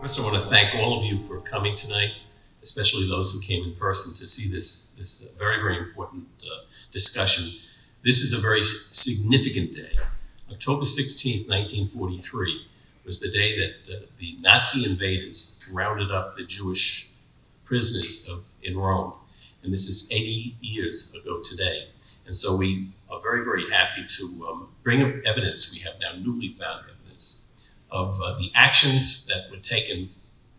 First, I want to thank all of you for coming tonight, especially those who came in person to see this very, very important discussion. This is a very significant day. October 16th, 1943 was the day that the Nazi invaders rounded up the Jewish prisoners in Rome. And this is 80 years ago today. And so we are very, very happy to bring up evidence. We have now newly found evidence of the actions that were taken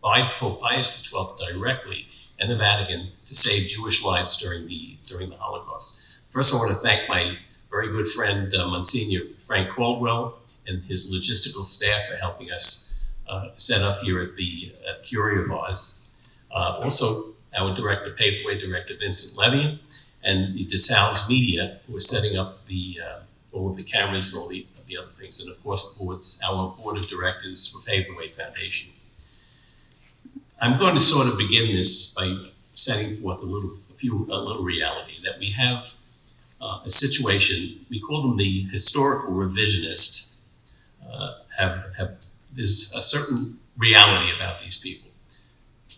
by Pope Pius XII directly and the Vatican to save Jewish lives during the Holocaust. First, I want to thank my very good friend, Monsignor Frank Caldwell, and his logistical staff for helping us set up here at the Curia of Ars. Also, our director, Paperway Director Vincent Levian, and the DeSalles Media, who are setting up all of the cameras and all the other things, and of course, our board of directors for Paperway Foundation. I'm going to sort of begin this by setting forth a little reality that we have a situation. We call them the historical revisionists. There's a certain reality about these people.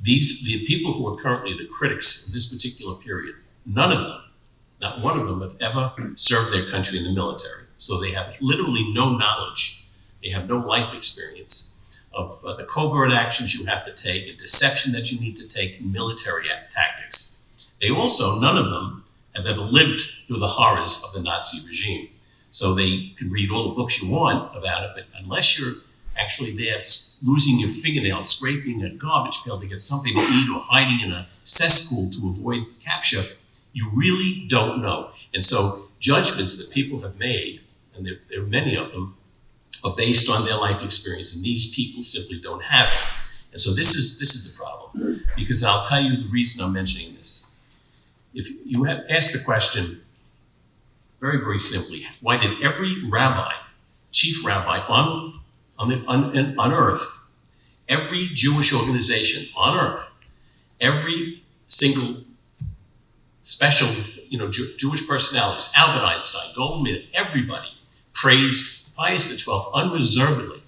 The people who are currently the critics of this particular period, none of them, not one of them, have ever served their country in the military. So they have literally no knowledge. They have no life experience of the covert actions you have to take, a deception that you need to take in military tactics. They also, none of them, have ever lived through the horrors of the Nazi regime. So they can read all the books you want about it, but unless you're actually there losing your fingernails, scraping a garbage pail to get something to eat, or hiding in a cesspool to avoid capture, you really don't know. And so judgments that people have made, and there are many of them, are based on their life experience, and these people simply don't have it. And so this is the problem, because I'll tell you the reason I'm mentioning this. If you have asked the question very, very simply, why did every rabbi, chief rabbi on earth, every Jewish organization on earth, every single special, Jewish personalities, Albert Einstein, Goldman, everybody praised Pius XII unreservedly,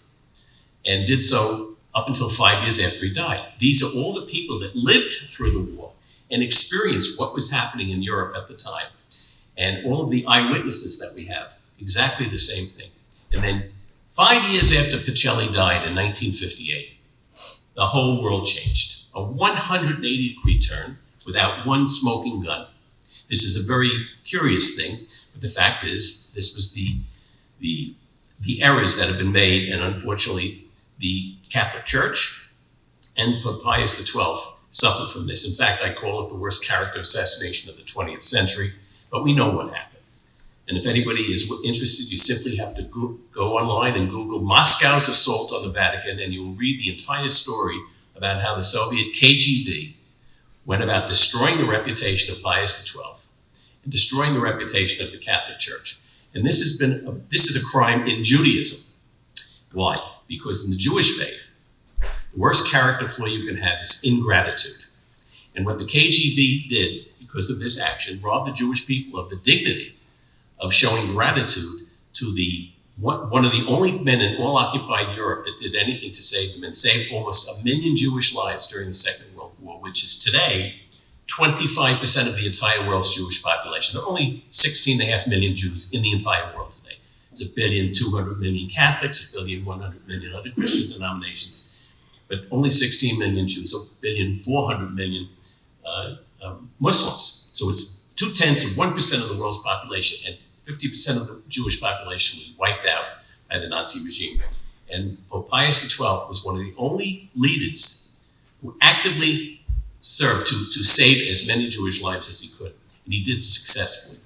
and did so up until 5 years after he died. These are all the people that lived through the war and experienced what was happening in Europe at the time. And all of the eyewitnesses that we have, exactly the same thing. And then 5 years after Pacelli died in 1958, the whole world changed. A 180-degree turn without one smoking gun. This is a very curious thing, but the fact is, this was the errors that have been made, and unfortunately, the Catholic Church and Pope Pius XII suffered from this. In fact, I call it the worst character assassination of the 20th century, but we know what happened. And if anybody is interested, you simply have to go online and Google Moscow's assault on the Vatican, and you'll read the entire story about how the Soviet KGB went about destroying the reputation of Pius XII and destroying the reputation of the Catholic Church. And this is a crime in Judaism. Why? Because in the Jewish faith, the worst character flaw you can have is ingratitude. And what the KGB did, because of this action, robbed the Jewish people of the dignity of showing gratitude to one of the only men in all occupied Europe that did anything to save them, and saved almost 1 million Jewish lives during the Second World War, which is today 25% of the entire world's Jewish population. There are only 16.5 million Jews in the entire world today. There's 1.2 billion Catholics, 1.1 billion other Christian denominations, but only 16 million Jews, 1.4 billion Muslims. So it's 0.2% of the world's population, and 50% of the Jewish population was wiped out by the Nazi regime. And Pope Pius XII was one of the only leaders who actively served to save as many Jewish lives as he could, and he did successfully.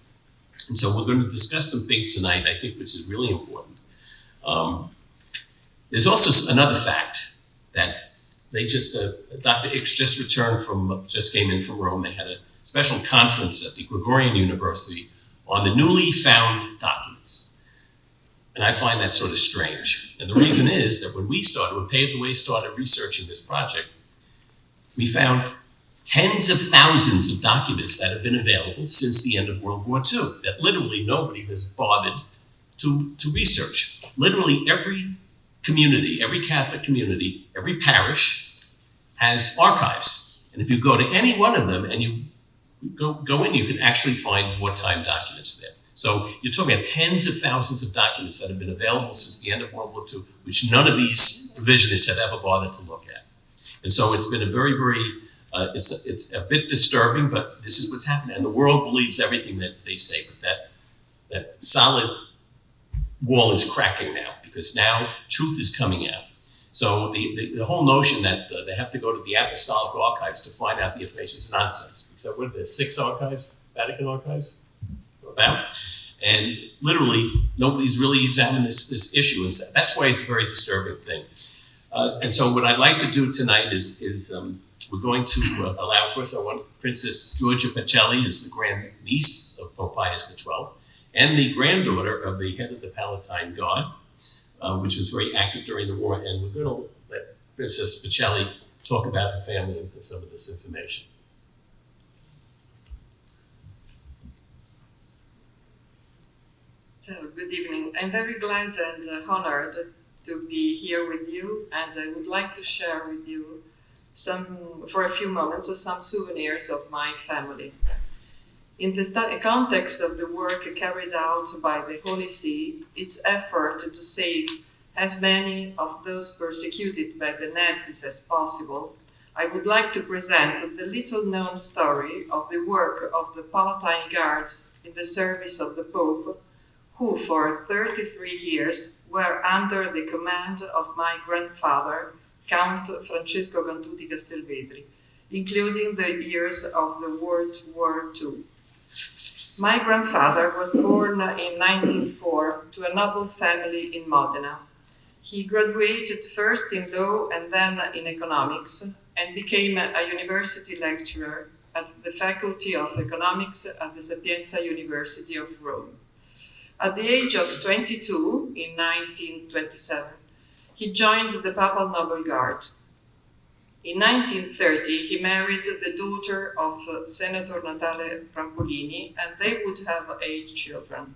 And so we're going to discuss some things tonight, I think, which is really important. There's also another fact that Dr. X just came in from Rome. They had a special conference at the Gregorian University on the newly found documents. And I find that sort of strange. And the reason is that when Paved the Way started researching this project, we found tens of thousands of documents that have been available since the end of World War II that literally nobody has bothered to research. Literally every community, every Catholic community, every parish has archives. And if you go to any one of them and you go in, you can actually find wartime documents there. So you're talking about tens of thousands of documents that have been available since the end of World War II, which none of these revisionists have ever bothered to look at. And so it's been a very, very, it's a bit disturbing, but this is what's happening. And the world believes everything that they say, but that solid wall is cracking now, because now truth is coming out. So the whole notion that they have to go to the apostolic archives to find out the information is nonsense. So what are there, 6 archives, Vatican archives? About. And literally, nobody's really examined this issue. And that's why it's a very disturbing thing. And so what I'd like to do tonight is we're going to allow, first I want Princess Georgia Pacelli is the grand niece of Pope Pius XII and the granddaughter of the head of the Palatine Guard, which was very active during the war. And we're going to let Princess Pacelli talk about her family and some of this information. So, good evening. I'm very glad and honored to be here with you, and I would like to share with you for a few moments, some souvenirs of my family. In the context of the work carried out by the Holy See, its effort to save as many of those persecuted by the Nazis as possible, I would like to present the little-known story of the work of the Palatine Guards in the service of the Pope, who for 33 years were under the command of my grandfather, Count Francesco Cantuti Castelvetri, including the years of the World War II. My grandfather was born in 1904 to a noble family in Modena. He graduated first in law and then in economics, and became a university lecturer at the Faculty of Economics at the Sapienza University of Rome. At the age of 22, in 1927, he joined the Papal Noble Guard. In 1930, he married the daughter of Senator Natale Prampolini, and they would have 8 children.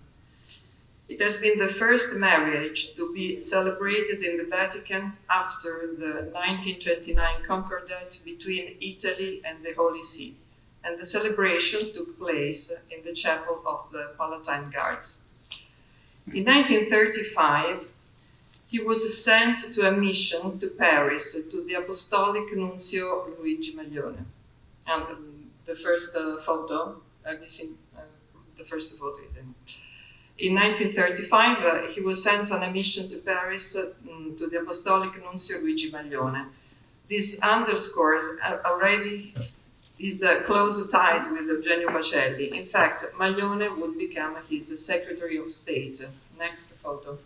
It has been the first marriage to be celebrated in the Vatican after the 1929 Concordat between Italy and the Holy See, and the celebration took place in the chapel of the Palatine Guards. In 1935, he was sent to a mission to Paris to the Apostolic Nuncio Luigi Maglione. And the first photo, have you seen the first photo? In 1935, he was sent on a mission to Paris to the Apostolic Nuncio Luigi Maglione. This underscores already his close ties with Eugenio Pacelli. In fact, Maglione would become his Secretary of State. Next photo.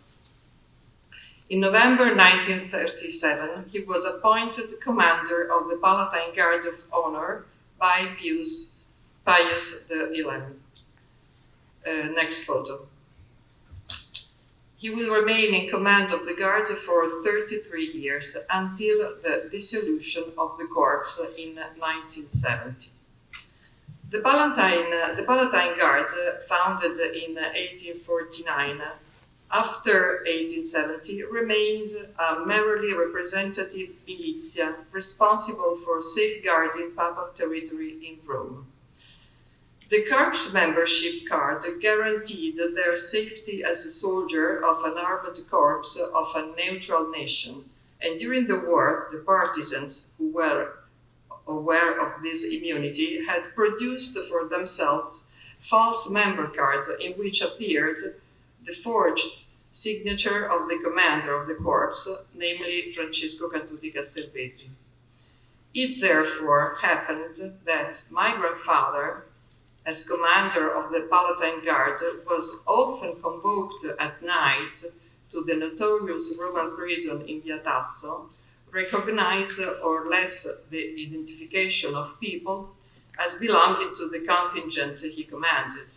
In November 1937, he was appointed commander of the Palatine Guard of Honor by Pius XI. Next photo. He will remain in command of the Guard for 33 years until the dissolution of the Corps in 1970. The Palatine Guard, founded in 1849, after 1870, remained a merely representative militia responsible for safeguarding papal territory in Rome. The Corps membership card guaranteed their safety as a soldier of an armed corps of a neutral nation, and during the war, the partisans who were aware of this immunity had produced for themselves false member cards in which appeared the forged signature of the commander of the corps, namely Francesco Cantuti Castelvetri. It therefore happened that my grandfather, as commander of the Palatine Guard, was often convoked at night to the notorious Roman prison in Via Tasso, recognize or less the identification of people as belonging to the contingent he commanded.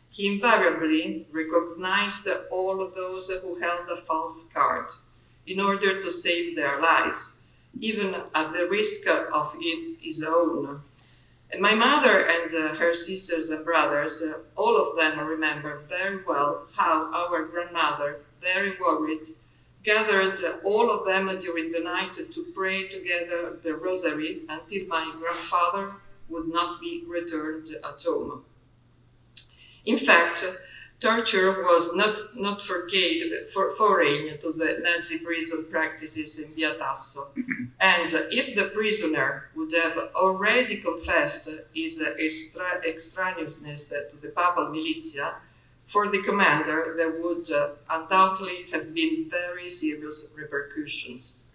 He invariably recognized all of those who held a false card in order to save their lives, even at the risk of his own. And my mother and her sisters and brothers, all of them remember very well how our grandmother, very worried, gathered all of them during the night to pray together the rosary until my grandfather would not be returned at home. In fact, torture was not foreign to the Nazi prison practices in Via Tasso, and if the prisoner would have already confessed his extraneousness to the papal militia, for the commander there would undoubtedly have been very serious repercussions.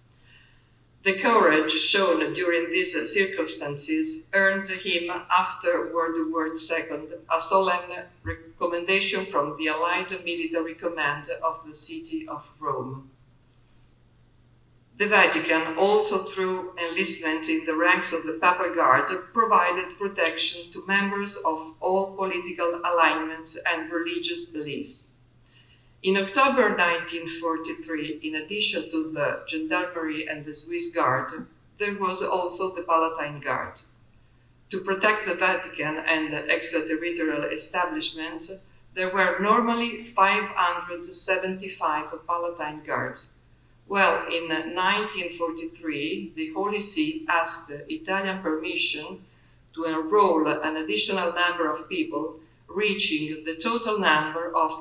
The courage shown during these circumstances earned him, after World War II, a solemn recommendation from the Allied military command of the city of Rome. The Vatican, also through enlistment in the ranks of the Papal Guard, provided protection to members of all political alignments and religious beliefs. In October 1943, in addition to the Gendarmerie and the Swiss Guard, there was also the Palatine Guard. To protect the Vatican and the extraterritorial establishments, there were normally 575 Palatine Guards. Well, in 1943, the Holy See asked Italian permission to enroll an additional number of people, reaching the total number of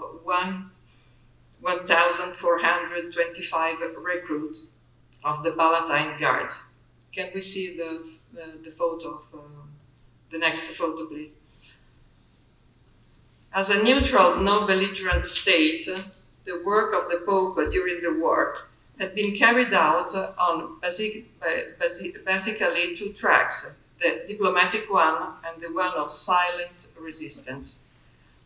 1,425 recruits of the Palatine Guards. Can we see the photo of the next photo, please? As a neutral, non-belligerent state, the work of the Pope during the war had been carried out on basically two tracks, the diplomatic one and the one of silent resistance.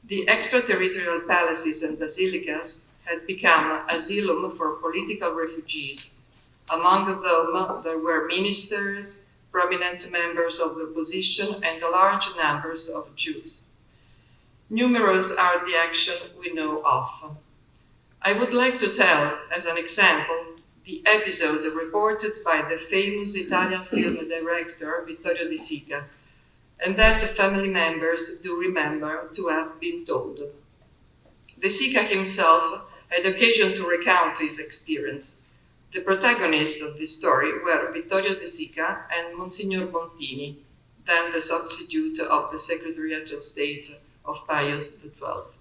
The extraterritorial palaces and basilicas had become asylum for political refugees. Among them, there were ministers, prominent members of the opposition, and large numbers of Jews. Numerous are the actions we know of. I would like to tell, as an example, the episode reported by the famous Italian film director Vittorio De Sica, and that family members do remember to have been told. De Sica himself had occasion to recount his experience. The protagonists of this story were Vittorio De Sica and Monsignor Montini, then the substitute of the Secretariat of State of Pius V2.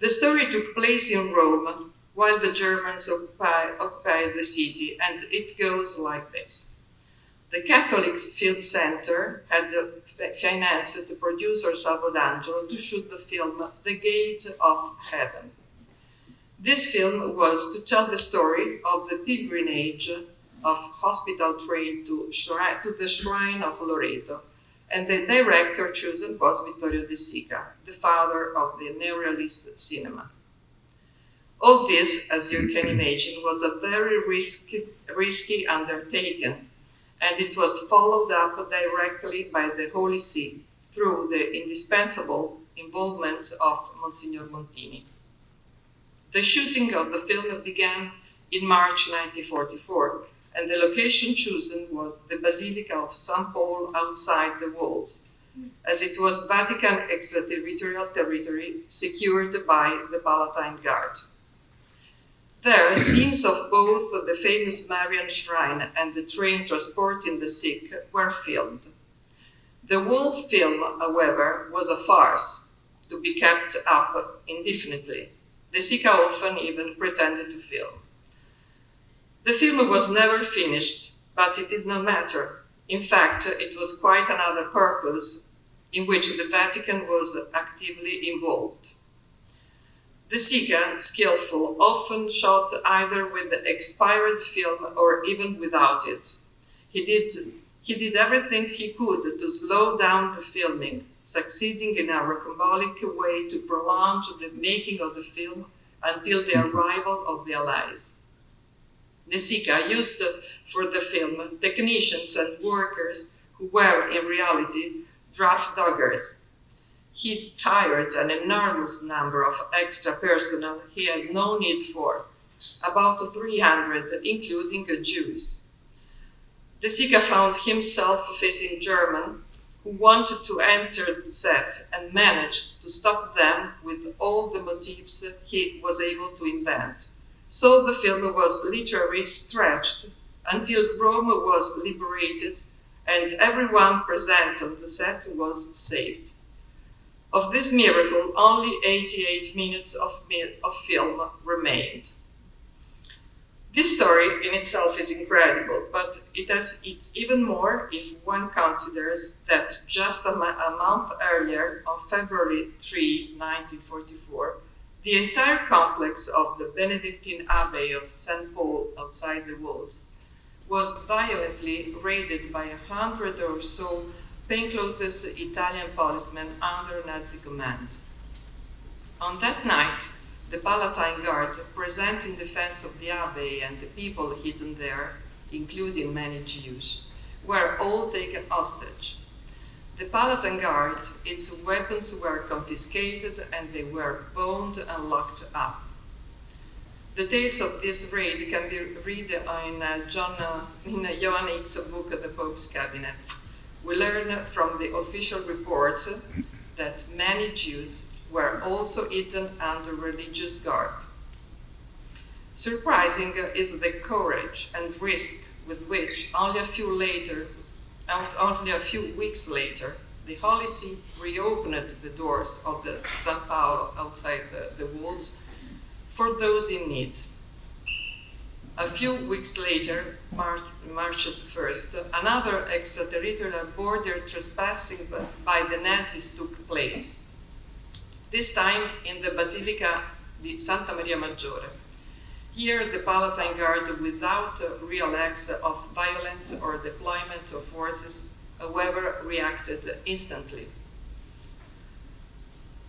The story took place in Rome while the Germans occupied the city, and it goes like this. The Catholic Film Center had financed the producer Salvo D'Angelo to shoot the film The Gate of Heaven. This film was to tell the story of the pilgrimage of hospital train to the shrine of Loreto, and the director chosen was Vittorio De Sica, the father of the neorealist cinema. All this, as you can imagine, was a very risky undertaking, and it was followed up directly by the Holy See through the indispensable involvement of Monsignor Montini. The shooting of the film began in March 1944, and the location chosen was the Basilica of St. Paul outside the walls, as it was Vatican extraterritorial territory secured by the Palatine Guard. There, scenes of both the famous Marian Shrine and the train transporting the sick were filmed. The whole film, however, was a farce to be kept up indefinitely. De Sica often even pretended to film. The film was never finished, but it did not matter. In fact, it was quite another purpose in which the Vatican was actively involved. De Sica, skillful, often shot either with the expired film or even without it. He did everything he could to slow down the filming, succeeding in a rocambolic way to prolong the making of the film until the arrival of the Allies. De Sica used for the film technicians and workers who were in reality draft doggers. He hired an enormous number of extra personnel he had no need for, about 300, including Jews. De Sica found himself facing Germans who wanted to enter the set and managed to stop them with all the motives he was able to invent. So the film was literally stretched until Rome was liberated and everyone present on the set was saved. Of this miracle, only 88 minutes of film remained. This story in itself is incredible, but it has it even more if one considers that just a month earlier, on February 3, 1944, the entire complex of the Benedictine Abbey of St. Paul outside the walls was violently raided by 100 or so plainclothes Italian policemen under Nazi command. On that night, the Palatine Guard, present in defense of the Abbey and the people hidden there, including many Jews, were all taken hostage. The Palatine Guard, its weapons were confiscated and they were bound and locked up. Details of this raid can be read in Johann Hick's book, The Pope's Cabinet. We learn from the official reports that many Jews were also hidden under religious garb. Surprising is the courage and risk with which only a few weeks later, the Holy See reopened the doors of the San Paolo outside the walls for those in need. A few weeks later, March 1st, another extraterritorial border trespassing by the Nazis took place. This time in the Basilica di Santa Maria Maggiore. Here, the Palatine Guard, without real acts of violence or deployment of forces, however, reacted instantly.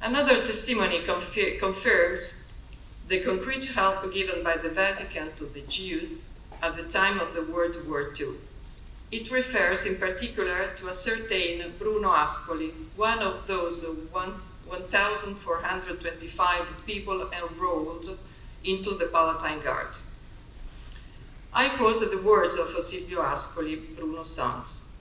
Another testimony confirms the concrete help given by the Vatican to the Jews at the time of the World War II. It refers in particular to a certain Bruno Ascoli, one of those 1,425 people enrolled into the Palatine Guard. I quote the words of Silvio Ascoli, Bruno's sons.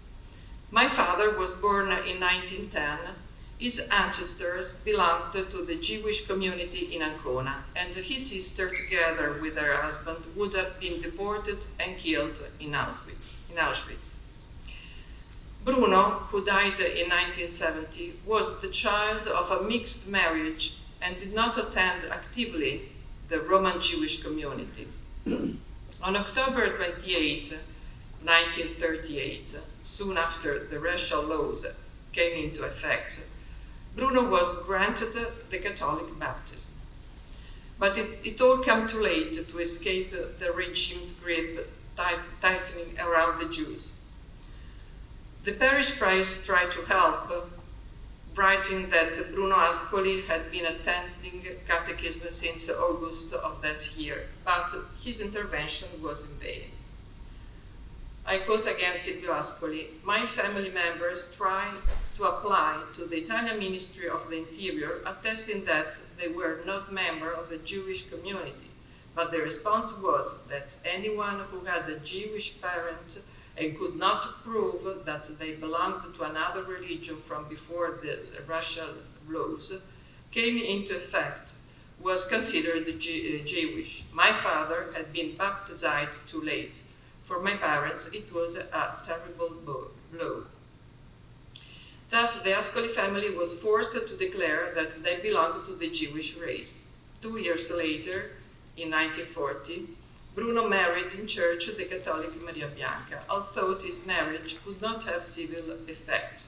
My father was born in 1910. His ancestors belonged to the Jewish community in Ancona, and his sister, together with her husband, would have been deported and killed in Auschwitz. Bruno, who died in 1970, was the child of a mixed marriage and did not attend actively the Roman Jewish community. On October 28, 1938, soon after the racial laws came into effect, Bruno was granted the Catholic baptism. But it all came too late to escape the regime's grip tightening around the Jews. The parish priest tried to help, writing that Bruno Ascoli had been attending catechism since August of that year, but his intervention was in vain. I quote again Silvio Ascoli, my family members tried to apply to the Italian Ministry of the Interior, attesting that they were not members of the Jewish community, but the response was that anyone who had a Jewish parent and could not prove that they belonged to another religion from before the racial laws came into effect was considered Jewish. My father had been baptized too late. For my parents, it was a terrible blow. Thus, the Ascoli family was forced to declare that they belonged to the Jewish race. 2 years later, in 1940, Bruno married in church the Catholic Maria Bianca, although his marriage could not have civil effect.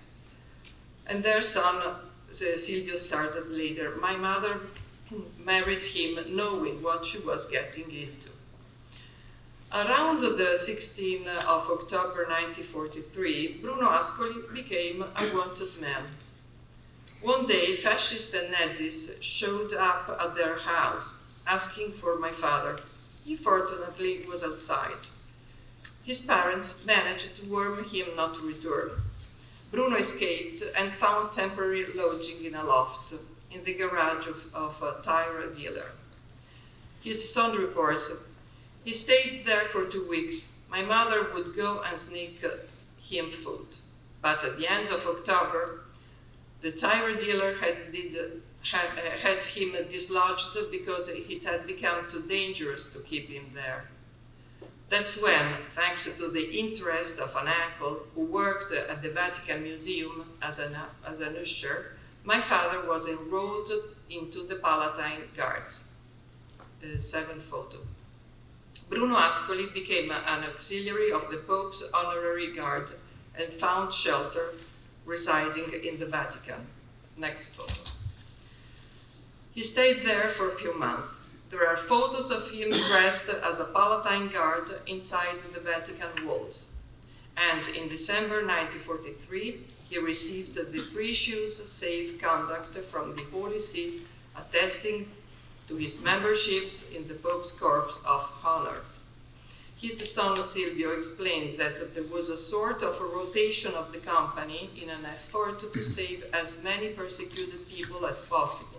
And their son, Silvio, started later. My mother married him knowing what she was getting into. Around the 16th of October 1943, Bruno Ascoli became a wanted man. One day, fascists and Nazis showed up at their house, asking for my father. He fortunately was outside. His parents managed to warn him not to return. Bruno escaped and found temporary lodging in a loft in the garage of a tire dealer. His son reports, he stayed there for 2 weeks. My mother would go and sneak him food. But at the end of October, the tire dealer had him dislodged because it had become too dangerous to keep him there. That's when, thanks to the interest of an uncle who worked at the Vatican Museum as an usher, my father was enrolled into the Palatine Guards. 7th photo. Bruno Ascoli became an auxiliary of the Pope's honorary guard and found shelter residing in the Vatican. Next photo. He stayed there for a few months. There are photos of him dressed as a Palatine guard inside the Vatican walls. And in December 1943, he received the precious safe conduct from the Holy See, attesting to his memberships in the Pope's Corps of Honor. His son Silvio explained that there was a sort of a rotation of the company in an effort to save as many persecuted people as possible.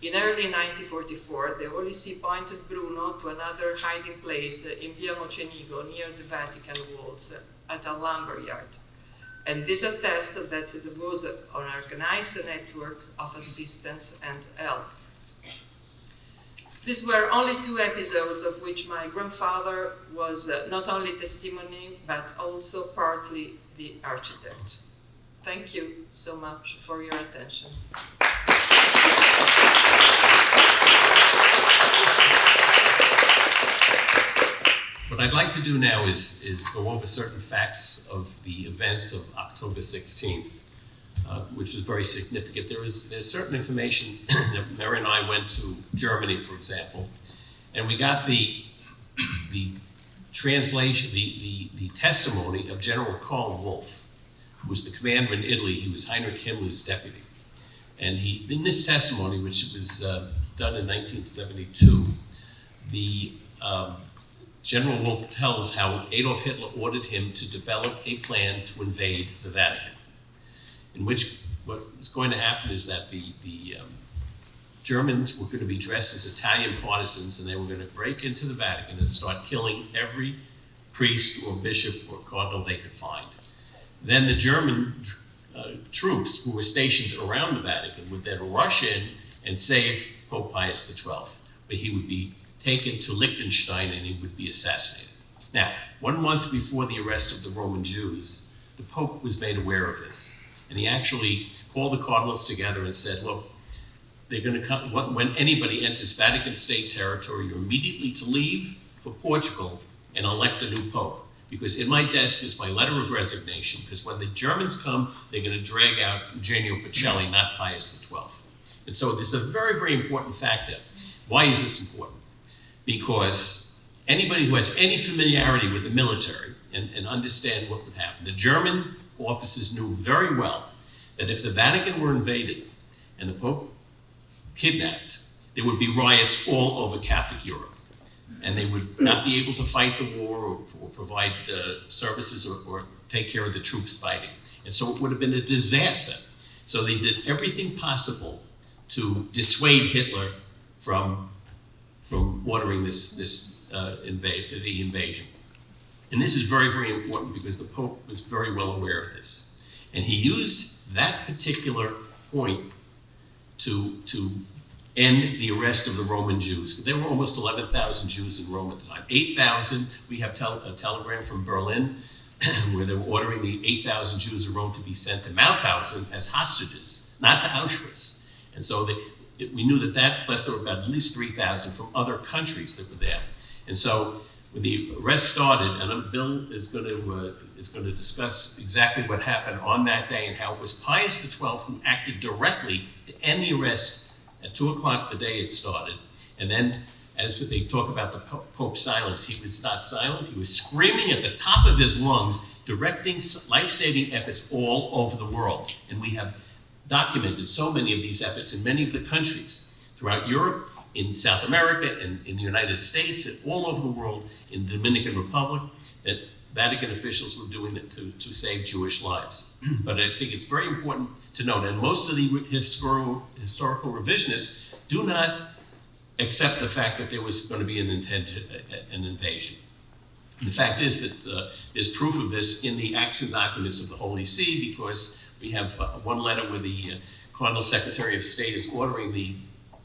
In early 1944, the Holy See appointed Bruno to another hiding place in Via Mocenigo near the Vatican walls at a lumber yard. And this attests that there was an organized network of assistance and help. These were only 2 episodes of which my grandfather was not only testimony, but also partly the architect. Thank you so much for your attention. What I'd like to do now is go over certain facts of the events of October 16th, which was very significant. There's certain information that Mary and I went to Germany, for example, and we got the translation, the testimony of General Karl Wolff, who was the commander in Italy. He was Heinrich Himmler's deputy. And in this testimony, which was done in 1972, the General Wolff tells how Adolf Hitler ordered him to develop a plan to invade the Vatican, in which what was going to happen is that the Germans were going to be dressed as Italian partisans, and they were going to break into the Vatican and start killing every priest or bishop or cardinal they could find. Then the German troops who were stationed around the Vatican would then rush in and save Pope Pius XII, but he would be taken to Liechtenstein and he would be assassinated. Now, 1 month before the arrest of the Roman Jews, the Pope was made aware of this, and he actually called the cardinals together and said, look, they're going to come, when anybody enters Vatican state territory, you're immediately to leave for Portugal and elect a new Pope. Because in my desk is my letter of resignation, because when the Germans come, they're going to drag out Eugenio Pacelli, not Pius XII. And so this is a very, very important factor. Why is this important? Because anybody who has any familiarity with the military and understand what would happen, the German officers knew very well that if the Vatican were invaded and the Pope kidnapped, there would be riots all over Catholic Europe. And they would not be able to fight the war or provide services or take care of the troops fighting. And so it would have been a disaster. So they did everything possible to dissuade Hitler from ordering the invasion. And this is very, very important because the Pope was very well aware of this. And he used that particular point to end the arrest of the Roman Jews. There were almost 11,000 Jews in Rome at the time. 8,000, we have a telegram from Berlin where they were ordering the 8,000 Jews of Rome to be sent to Mauthausen as hostages, not to Auschwitz. And so we knew that, plus there were about at least 3,000 from other countries that were there. And so when the arrest started, and Bill is going to discuss exactly what happened on that day and how it was Pius XII who acted directly to end the arrest at 2 o'clock the day it started. And then, as they talk about the Pope's silence, he was not silent. He was screaming at the top of his lungs, directing life-saving efforts all over the world. And we have documented so many of these efforts in many of the countries throughout Europe, in South America, and in the United States, and all over the world, in the Dominican Republic, that Vatican officials were doing it to save Jewish lives. But I think it's very important to note, and most of the historical revisionists do not accept the fact that there was going to be an invasion. The fact is that there's proof of this in the Acts and Documents of the Holy See, because we have one letter where the Cardinal Secretary of State is ordering the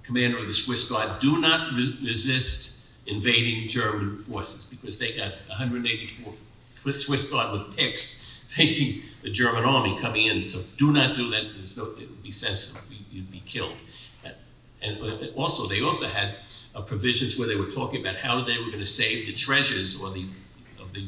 commander of the Swiss Guard, do not resist invading German forces, because they got 184 Swiss Guard with picks facing the German army coming in. So do not do that. It would be sensitive. You'd be killed. And also, they also had provisions where they were talking about how they were going to save the treasures of the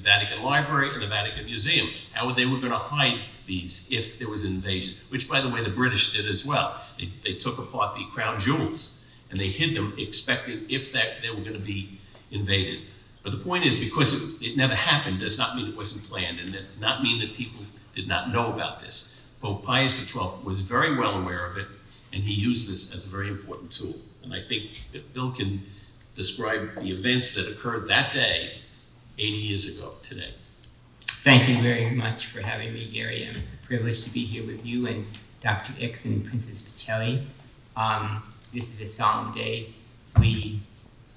Vatican Library and the Vatican Museum, how they were going to hide these if there was an invasion, which, by the way, the British did as well. They took apart the crown jewels and they hid them, expecting if they were going to be invaded. But the point is, because it never happened, does not mean it wasn't planned, and does not mean that people did not know about this. Pope Pius XII was very well aware of it, and he used this as a very important tool. And I think that Bill can describe the events that occurred that day 80 years ago today. Thank you very much for having me, Gary. It's a privilege to be here with you and Dr. X and Princess Pacelli. This is a solemn day. We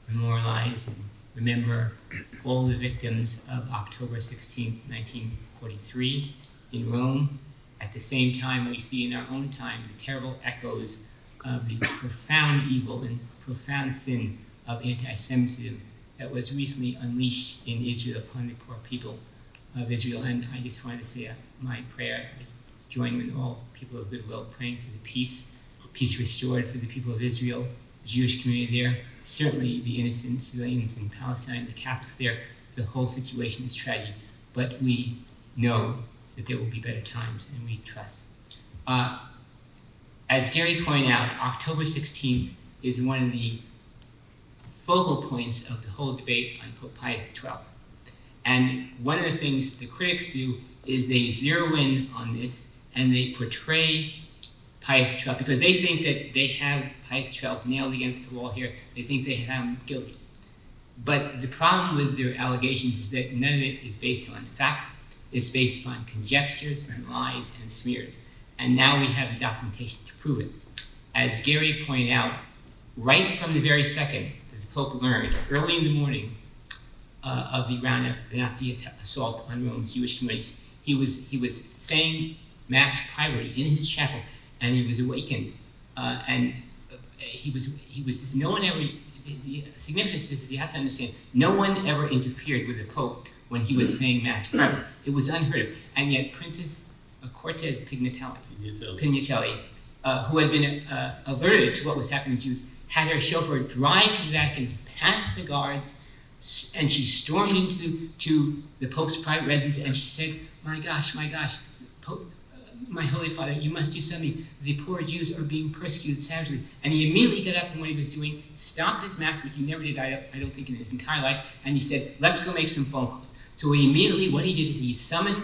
memorialize and remember all the victims of October 16, 1943 in Rome. At the same time, we see in our own time the terrible echoes of the profound evil and profound sin of anti-Semitism that was recently unleashed in Israel upon the poor people of Israel. And I just wanted to say my prayer, I join with all people of goodwill praying for the peace restored for the people of Israel, the Jewish community there, certainly the innocent civilians in Palestine, the Catholics there. The whole situation is tragic, but we know that there will be better times, and we trust. As Gary pointed out, October 16th is one of the focal points of the whole debate on Pope Pius XII. And one of the things that the critics do is they zero in on this and they portray Pius XII, because they think that they have Pius XII nailed against the wall here. They think they have him guilty. But the problem with their allegations is that none of it is based on fact. It's based upon conjectures and lies and smears. And now we have the documentation to prove it. As Gary pointed out, right from the very second that the Pope learned, early in the morning, of the roundup, the Nazi assault on Rome's Jewish community, he was saying Mass privately in his chapel, and he was awakened, and he was. No one ever. The significance is that you have to understand, no one ever interfered with the Pope when he was saying Mass privately. It was unheard of, and yet Princess Cortez Pignatelli, who had been alerted to what was happening to Jews, had her chauffeur drive to the Vatican, past the guards, and she stormed into the Pope's private residence, and she said, my gosh, Pope, my Holy Father, you must do something. The poor Jews are being persecuted savagely. And he immediately got up from what he was doing, stopped his Mass, which he never did, I don't think, in his entire life, and he said, let's go make some phone calls. So what he did is he summoned,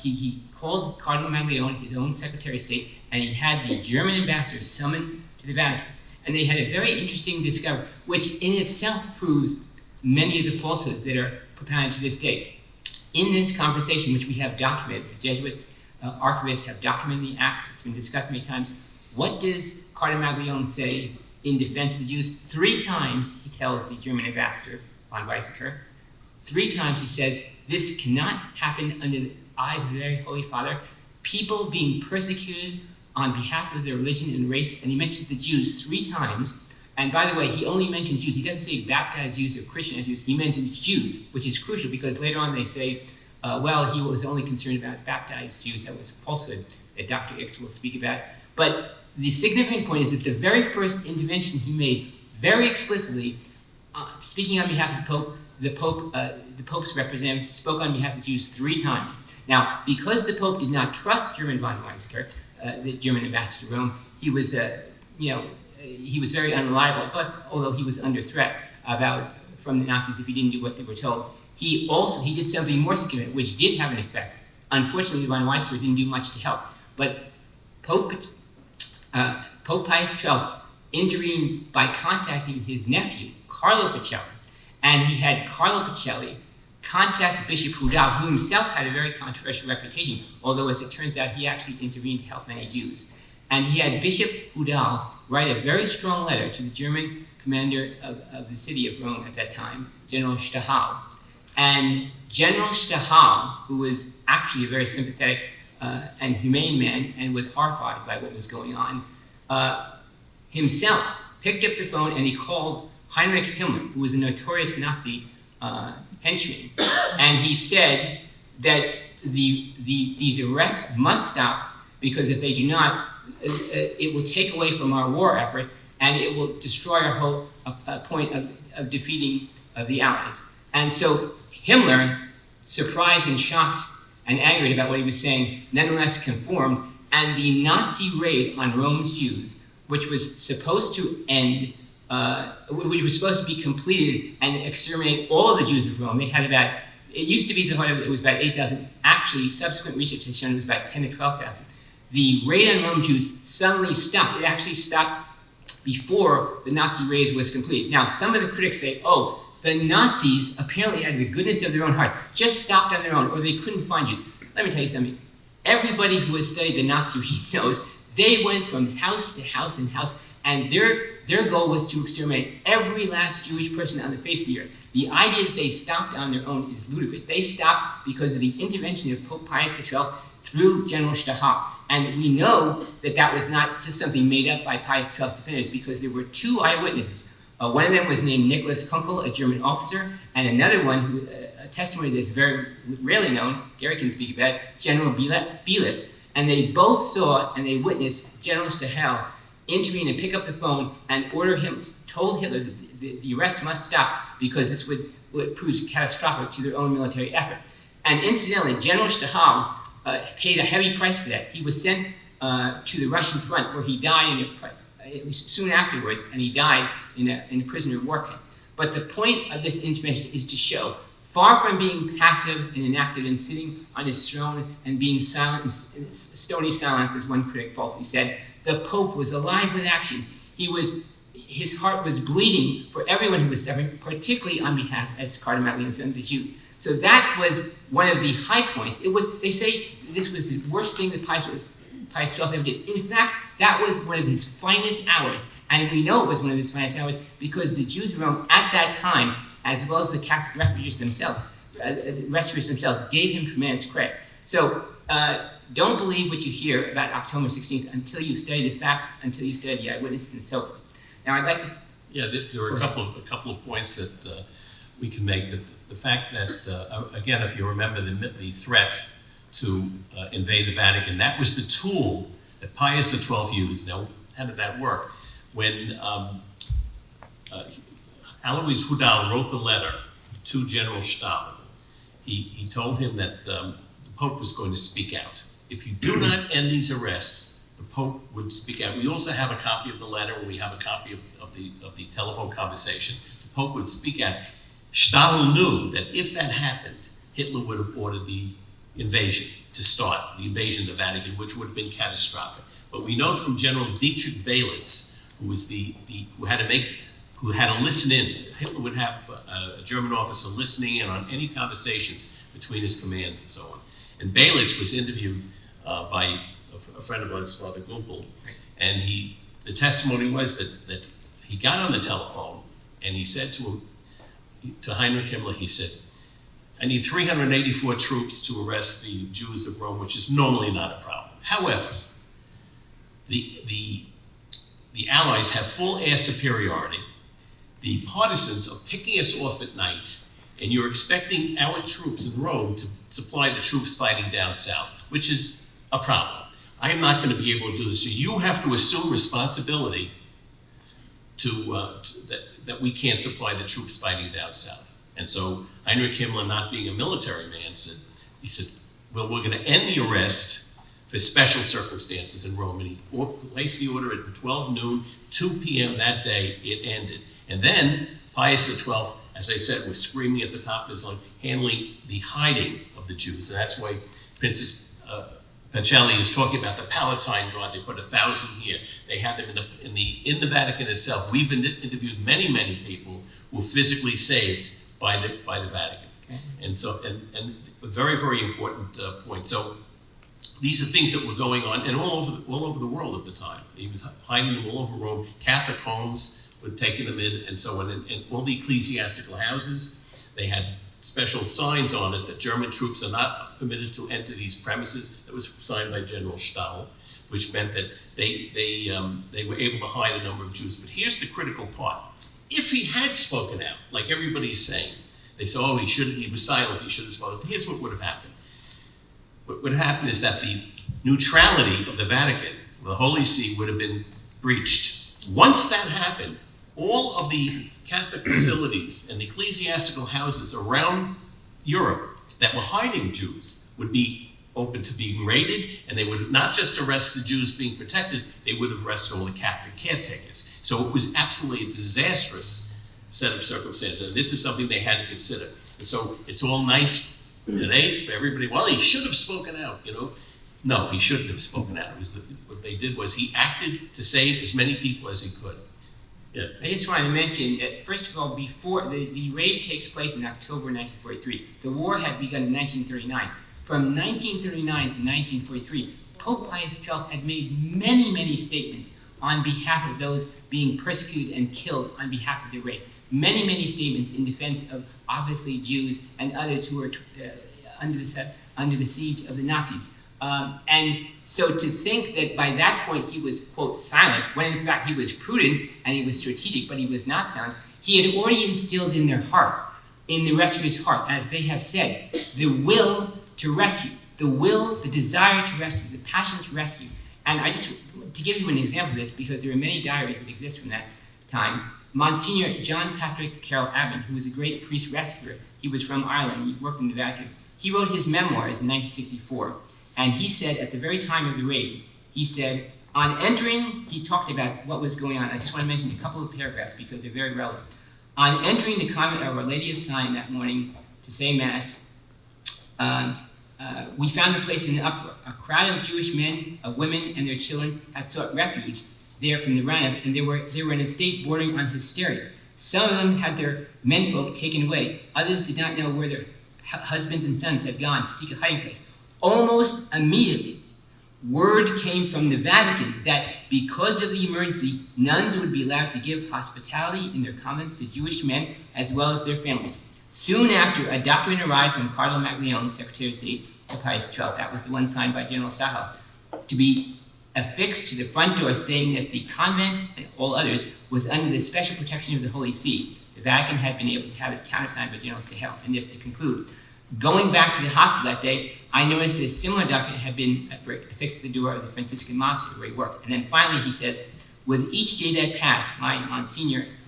he called Cardinal Maglione, his own Secretary of State, and he had the German ambassador summoned to the Vatican. And they had a very interesting discovery, which in itself proves many of the falsehoods that are propounded to this day. In this conversation, which we have documented, the Jesuits, archivists have documented the acts, it's been discussed many times. What does Cardinal Maglione say in defense of the Jews? 3 times he tells the German ambassador, von Weizsäcker, 3 times he says, this cannot happen under the eyes of the very Holy Father. People being persecuted on behalf of their religion and race, and he mentions the Jews 3 times. And by the way, he only mentions Jews. He doesn't say baptized Jews or Christianized Jews. He mentions Jews, which is crucial because later on they say, well, he was only concerned about baptized Jews. That was falsehood that Dr. X will speak about. But the significant point is that the very first intervention he made, very explicitly, speaking on behalf of the Pope's representative spoke on behalf of the Jews 3 times. Now, because the Pope did not trust German von Weizsäcker, the German ambassador to Rome, he was very unreliable. Plus, although he was under threat from the Nazis if he didn't do what they were told, he did something more significant, which did have an effect. Unfortunately, von Weizsäcker didn't do much to help. But Pope Pius XII intervened by contacting his nephew, Carlo Pacelli, and he had Carlo Pacelli contact Bishop Hudal, who himself had a very controversial reputation, although as it turns out, he actually intervened to help many Jews. And he had Bishop Hudal write a very strong letter to the German commander of the city of Rome at that time, General Stahel. And General Stahel, who was actually a very sympathetic and humane man and was horrified by what was going on, himself picked up the phone and he called Heinrich Himmler, who was a notorious Nazi henchman, and he said that these arrests must stop, because if they do not, it will take away from our war effort and it will destroy our whole point of defeating the Allies. And so Himmler, surprised and shocked and angered about what he was saying, nonetheless conformed, and the Nazi raid on Rome's Jews, which was supposed to end, which was supposed to be completed and exterminate all of the Jews of Rome. They had about, it used to be thought it was about 8,000. Actually, subsequent research has shown it was about 10 to 12,000. The raid on Rome Jews suddenly stopped. It actually stopped before the Nazi raid was complete. Now, some of the critics say, oh, the Nazis apparently, out of the goodness of their own heart, just stopped on their own, or they couldn't find Jews. Let me tell you something. Everybody who has studied the Nazi regime knows they went from house to house and house, and their goal was to exterminate every last Jewish person on the face of the earth. The idea that they stopped on their own is ludicrous. They stopped because of the intervention of Pope Pius V2 through General Stahel. And we know that that was not just something made up by Pius VII's defenders, because there were two eyewitnesses. One of them was named Nicholas Kunkel, a German officer, and another one, who, a testimony that's very rarely known, Gary can speak about, General Bielitz. And they both saw and they witnessed General Stahel intervene and pick up the phone and told Hitler that the arrest must stop because this would prove catastrophic to their own military effort. And incidentally, General Stahel paid a heavy price for that. He was sent to the Russian front, where he died it was soon afterwards, and he died in a prisoner of war camp. But the point of this intervention is to show, far from being passive and inactive and sitting on his throne and being silent in stony silence, as one critic falsely said, the Pope was alive with action. His heart was bleeding for everyone who was suffering, particularly on behalf, as Cardinal Matthias said, of the Jews. So that was one of the high points. They say this was the worst thing that Pius VII ever did. In fact, that was one of his finest hours. And we know it was one of his finest hours because the Jews of Rome at that time, as well as the Catholic rescuers themselves, gave him tremendous credit. So don't believe what you hear about October 16th until you study the facts, until you study the eyewitnesses and so forth. Now, I'd like to... Yeah, there are a couple of points that we can make. That the fact that, again, if you remember the threat to invade the Vatican, that was the tool that Pius XII used. Now, how did that work? When Alois Hudal wrote the letter to General Stahel, he told him that the Pope was going to speak out. If you do not end these arrests, the Pope would speak out. We also have a copy of the letter, and we have a copy of the telephone conversation. The Pope would speak out. Stahel knew that if that happened, Hitler would have ordered the invasion to start, the invasion of the Vatican, which would have been catastrophic. But we know from General Dietrich Baylitz, who was who had to listen in. Hitler would have a German officer listening in on any conversations between his commands and so on. And Baylitz was interviewed by a friend of ours, Father Gumpel, and the testimony was that he got on the telephone and he said to Heinrich Himmler, he said, I need 384 troops to arrest the Jews of Rome, which is normally not a problem. However, the Allies have full air superiority. The partisans are picking us off at night, and you're expecting our troops in Rome to supply the troops fighting down south, which is a problem. I am not going to be able to do this. So you have to assume responsibility that we can't supply the troops fighting down south. And so Heinrich Himmler, not being a military man, said, well, we're going to end the arrest for special circumstances in Rome. And he placed the order at 12 noon, 2 p.m. that day, it ended. And then Pius XII, as I said, was screaming at the top of his lungs, handling the hiding of the Jews. And that's why Princess Pacelli is talking about the Palatine Guard. They put 1,000 here. They had them in the Vatican itself. We've interviewed many people who were physically saved by the Vatican. Okay. And so and a very, very important point. So these are things that were going on and all over the world at the time. He was hiding them all over Rome. Catholic homes were taking them in and so on. And all the ecclesiastical houses, they had special signs on it that German troops are not permitted to enter these premises. That was signed by General Stahl, which meant that they were able to hide a number of Jews. But here's the critical part. If he had spoken out, like everybody's saying, they say, oh, he was silent, he should have spoken. Here's what would have happened. What would happen is that the neutrality of the Vatican, the Holy See, would have been breached. Once that happened, all of the Catholic facilities and ecclesiastical houses around Europe that were hiding Jews would be open to being raided, and they would not just arrest the Jews being protected, they would have arrested all the Catholic caretakers. So it was absolutely a disastrous set of circumstances, and this is something they had to consider. And so it's all nice today for everybody, well, he should have spoken out, you know. No, he shouldn't have spoken out. What they did was he acted to save as many people as he could. Yeah. I just wanted to mention that, first of all, before the raid takes place in October 1943, the war had begun in 1939. From 1939 to 1943, Pope Pius XII had made many, many statements on behalf of those being persecuted and killed on behalf of their race. Many, many statements in defense of, obviously, Jews and others who were under the siege of the Nazis. And so to think that by that point he was, quote, silent, when in fact he was prudent and he was strategic, but he was not silent, he had already instilled in their heart, in the rescuer's heart, as they have said, the will to rescue, the desire to rescue, the passion to rescue. And I just, to give you an example of this, because there are many diaries that exist from that time, Monsignor John Patrick Carroll Abbon, who was a great priest rescuer, he was from Ireland, he worked in the Vatican, he wrote his memoirs in 1964, and he said at the very time of the raid, he said, on entering, he talked about what was going on. I just want to mention a couple of paragraphs because they're very relevant. On entering the convent of Our Lady of Sign that morning to say Mass, we found the place in an uproar. A crowd of Jewish men, of women, and their children had sought refuge there from the roundup, and they were in a state bordering on hysteria. Some of them had their menfolk taken away. Others did not know where their husbands and sons had gone to seek a hiding place. Almost immediately, word came from the Vatican that because of the emergency, nuns would be allowed to give hospitality in their convents to Jewish men as well as their families. Soon after, a document arrived from Cardinal Maglione, Secretary of State of Pius XII, that was the one signed by General Stahl, to be affixed to the front door stating that the convent and all others was under the special protection of the Holy See. The Vatican had been able to have it countersigned by General Stahl. And just to conclude, going back to the hospital that day, I noticed that a similar document had been affixed to the door of the Franciscan monastery where he worked. And then finally he says, with each day that passed, my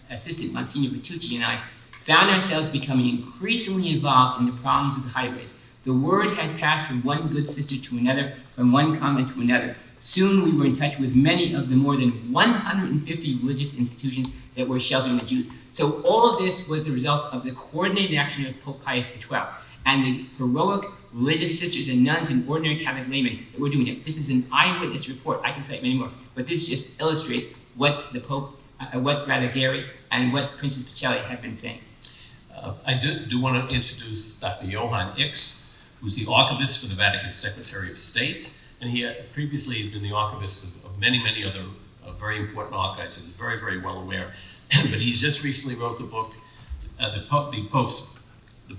assistant, Monsignor V2, and I found ourselves becoming increasingly involved in the problems of the highways. The word had passed from one good sister to another, from one convent to another. Soon we were in touch with many of the more than 150 religious institutions that were sheltering the Jews. So all of this was the result of the coordinated action of Pope Pius XII and the heroic religious sisters and nuns and ordinary Catholic laymen that were doing it. This is an eyewitness report. I can cite many more, but this just illustrates what the Pope, Gary, and what Princess Pacelli have been saying. I do want to introduce Dr. Johann Ix, who's the archivist for the Vatican Secretary of State, and he previously had been the archivist of many, many other very important archives, so he's very, very well aware. But he just recently wrote the book, the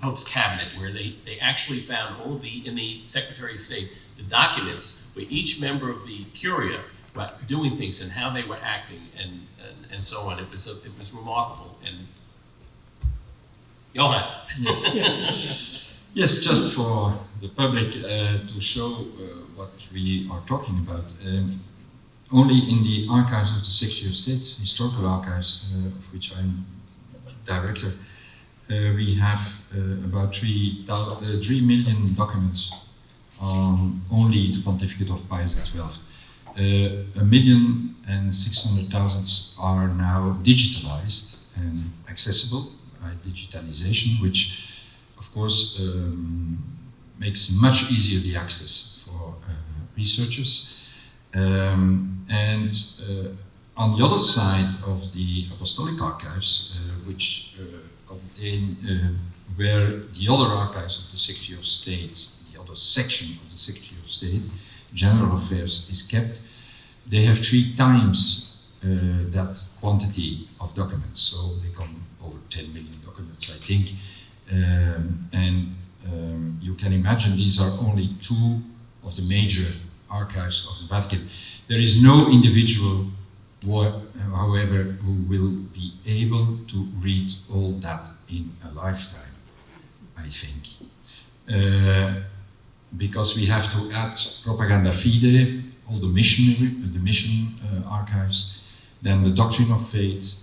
Pope's Cabinet, where they actually found all of in the Secretary of State, the documents where each member of the Curia were doing things and how they were acting and so on. It was remarkable. And Johann. Yes, just for the public to show what we are talking about. Only in the archives of the Secretary of State, historical archives, of which I'm director, we have about 3 million documents on only the pontificate of Pius XII. 1,600,000 are now digitalized and accessible by digitalization, which of course makes much easier the access for researchers. On the other side of the apostolic archives, which contain where the other archives of the Secretary of State, the other section of the Secretary of State, General Affairs, is kept, they have 3 times that quantity of documents. So they come over 10 million documents, I think. You can imagine these are only two of the major archives of the Vatican. There is no individual, however, who will be able to read all that in a lifetime, I think. Because we have to add Propaganda Fide, all the mission archives, then the Doctrine of Faith,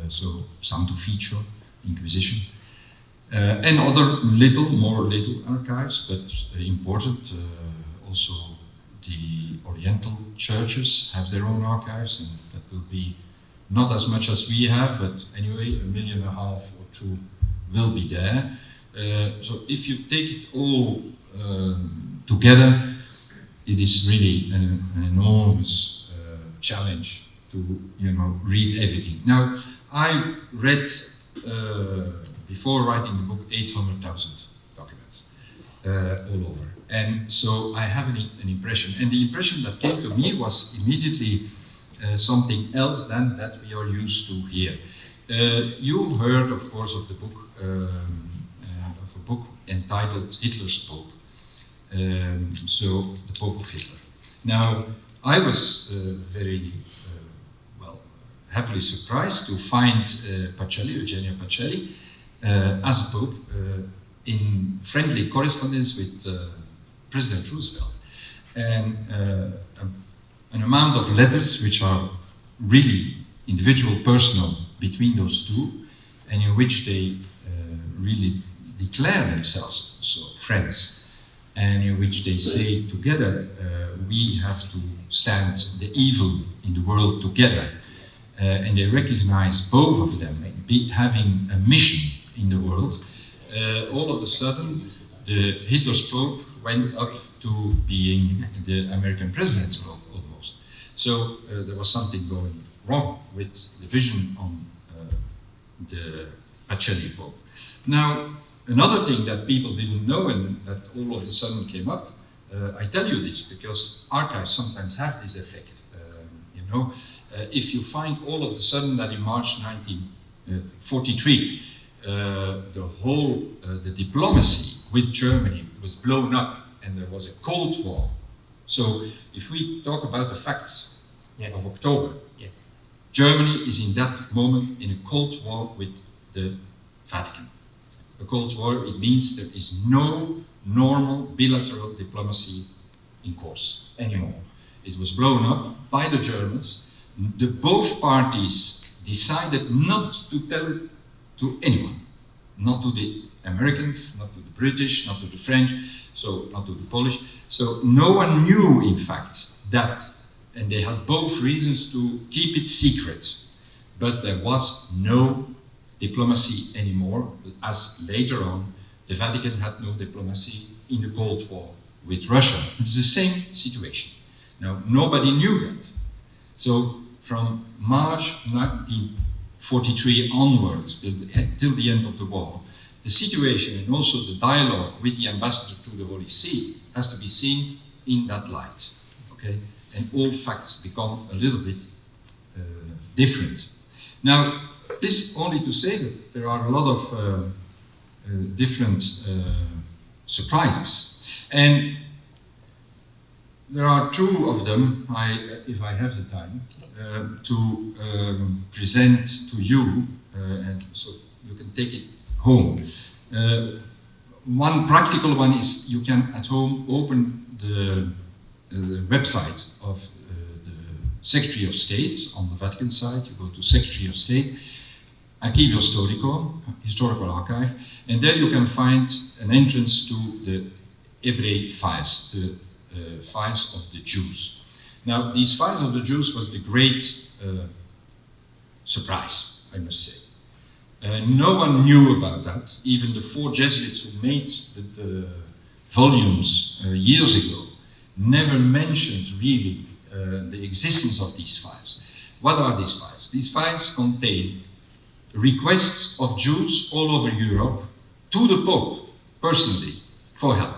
so Santo Officio, Inquisition, and other more little archives, but important. Also, the Oriental churches have their own archives, and that will be not as much as we have, but anyway, 1.5 million or 2 will be there. So if you take it all together, it is really an enormous challenge to read everything. Now, I read before writing the book 800,000 documents all over, and so I have an impression, and the impression that came to me was immediately something else than that we are used to here. You heard, of course, of the book of a book entitled Hitler's Pope. So the Pope of Hitler. Now, I was very happily surprised to find Eugenio Pacelli, as a Pope in friendly correspondence with President Roosevelt. And an amount of letters which are really individual, personal between those two, and in which they really declare themselves so friends, and in which they say together we have to stand the evil in the world together, and they recognize both of them having a mission in the world. All of a sudden, the Hitler's Pope went up to being the American president's Pope almost. So there was something going wrong with the vision on the Pacelli Pope. Now, another thing that people didn't know and that all of a sudden came up, I tell you this because archives sometimes have this effect. If you find all of a sudden that in March 1943, the diplomacy with Germany was blown up and there was a Cold War. So if we talk about the facts of October, Germany is in that moment in a Cold War with the Vatican. A Cold War, it means there is no normal bilateral diplomacy in course anymore. It was blown up by the Germans. Both parties decided not to tell it to anyone, not to the Americans, not to the British, not to the French, so not to the Polish. So no one knew, in fact, that, and they had both reasons to keep it secret, but there was no diplomacy anymore, as later on the Vatican had no diplomacy in the Cold War with Russia. It's the same situation. Now, nobody knew that. So from March 1943 onwards, till the end of the war, the situation and also the dialogue with the ambassador to the Holy See has to be seen in that light. Okay? And all facts become a little bit different. Now, this only to say that there are a lot of different surprises. And there are two of them, if I have the time, to present to you, and so you can take it home. One practical one is you can at home open the website of the Secretary of State on the Vatican side. You go to Secretary of State, Archivio Storico, Historical Archive, and there you can find an entrance to the Hebraic files, the files of the Jews. Now, these files of the Jews was the great surprise, I must say. No one knew about that. Even the 4 Jesuits who made the volumes years ago never mentioned really the existence of these files. What are these files? These files contain requests of Jews all over Europe to the Pope, personally, for help.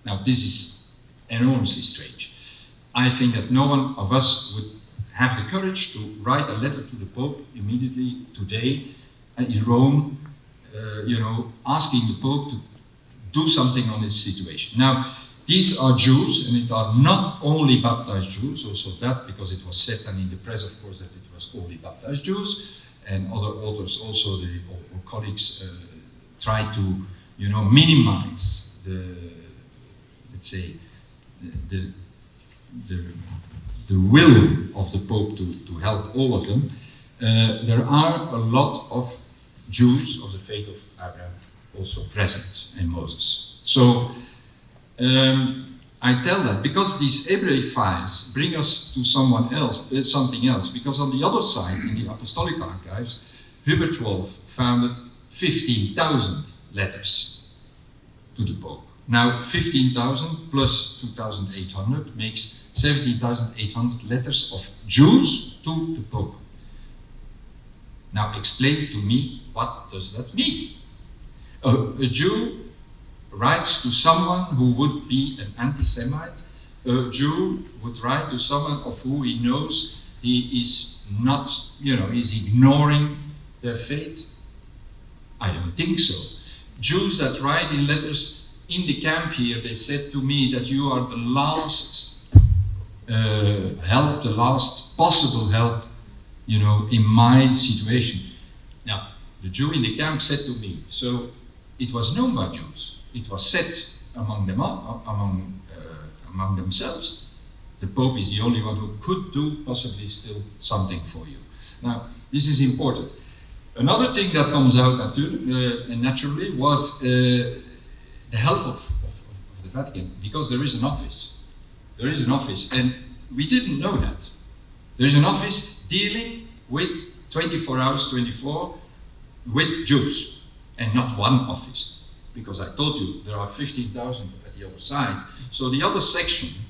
Now, this is enormously strange. I think that no one of us would have the courage to write a letter to the Pope immediately today in Rome, asking the Pope to do something on this situation. Now, these are Jews, and it are not only baptized Jews, also that, because it was said and in the press, of course, that it was only baptized Jews, and other authors also, or colleagues, try to, minimize the, let's say, the will of the Pope to help all of them. There are a lot of Jews of the faith of Abraham also present in Moses. So I tell that because these Hebraic files bring us to something else, because on the other side, in the Apostolic Archives, Hubert Wolff founded 15,000 letters to the Pope. Now, 15,000 plus 2,800 makes 17,800 letters of Jews to the Pope. Now, explain to me, what does that mean? A Jew writes to someone who would be an anti-Semite. A Jew would write to someone of who he knows he is not, is ignoring their faith. I don't think so. Jews that write in letters in the camp here, they said to me that you are the last help, the last possible help, in my situation. Now, the Jew in the camp said to me, so it was known by Jews. It was said among them, among themselves. The Pope is the only one who could do possibly still something for you. Now, this is important. Another thing that comes out naturally was the help of the Vatican, because there is an office. There is an office, and we didn't know that. There is an office dealing with 24 hours, 24, with Jews, and not one office. Because I told you, there are 15,000 at the other side. So the other section,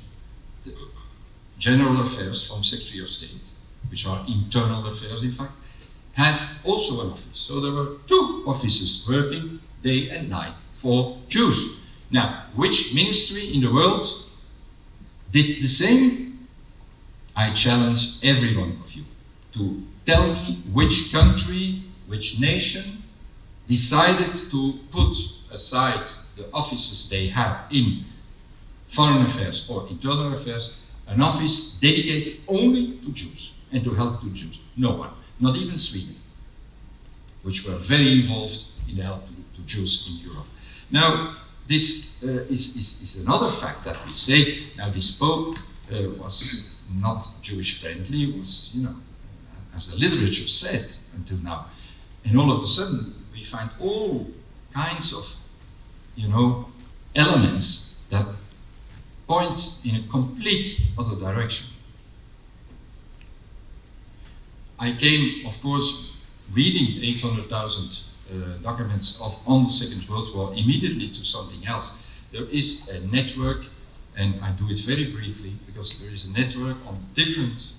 the General Affairs from Secretary of State, which are internal affairs in fact, have also an office. So there were two offices working day and night for Jews. Now, which ministry in the world did the same? I challenge every one of you to tell me which country, which nation decided to put aside the offices they have in foreign affairs or internal affairs, an office dedicated only to Jews and to help to Jews. No one, not even Sweden, which were very involved in the help to Jews in Europe. Now, this is another fact that we say. Now, this Pope was not Jewish friendly, was, as the literature said until now. And all of a sudden, we find all kinds of, elements that point in a complete other direction. I came, of course, reading 800,000 documents on the Second World War immediately to something else. There is a network, and I do it very briefly, because there is a network on different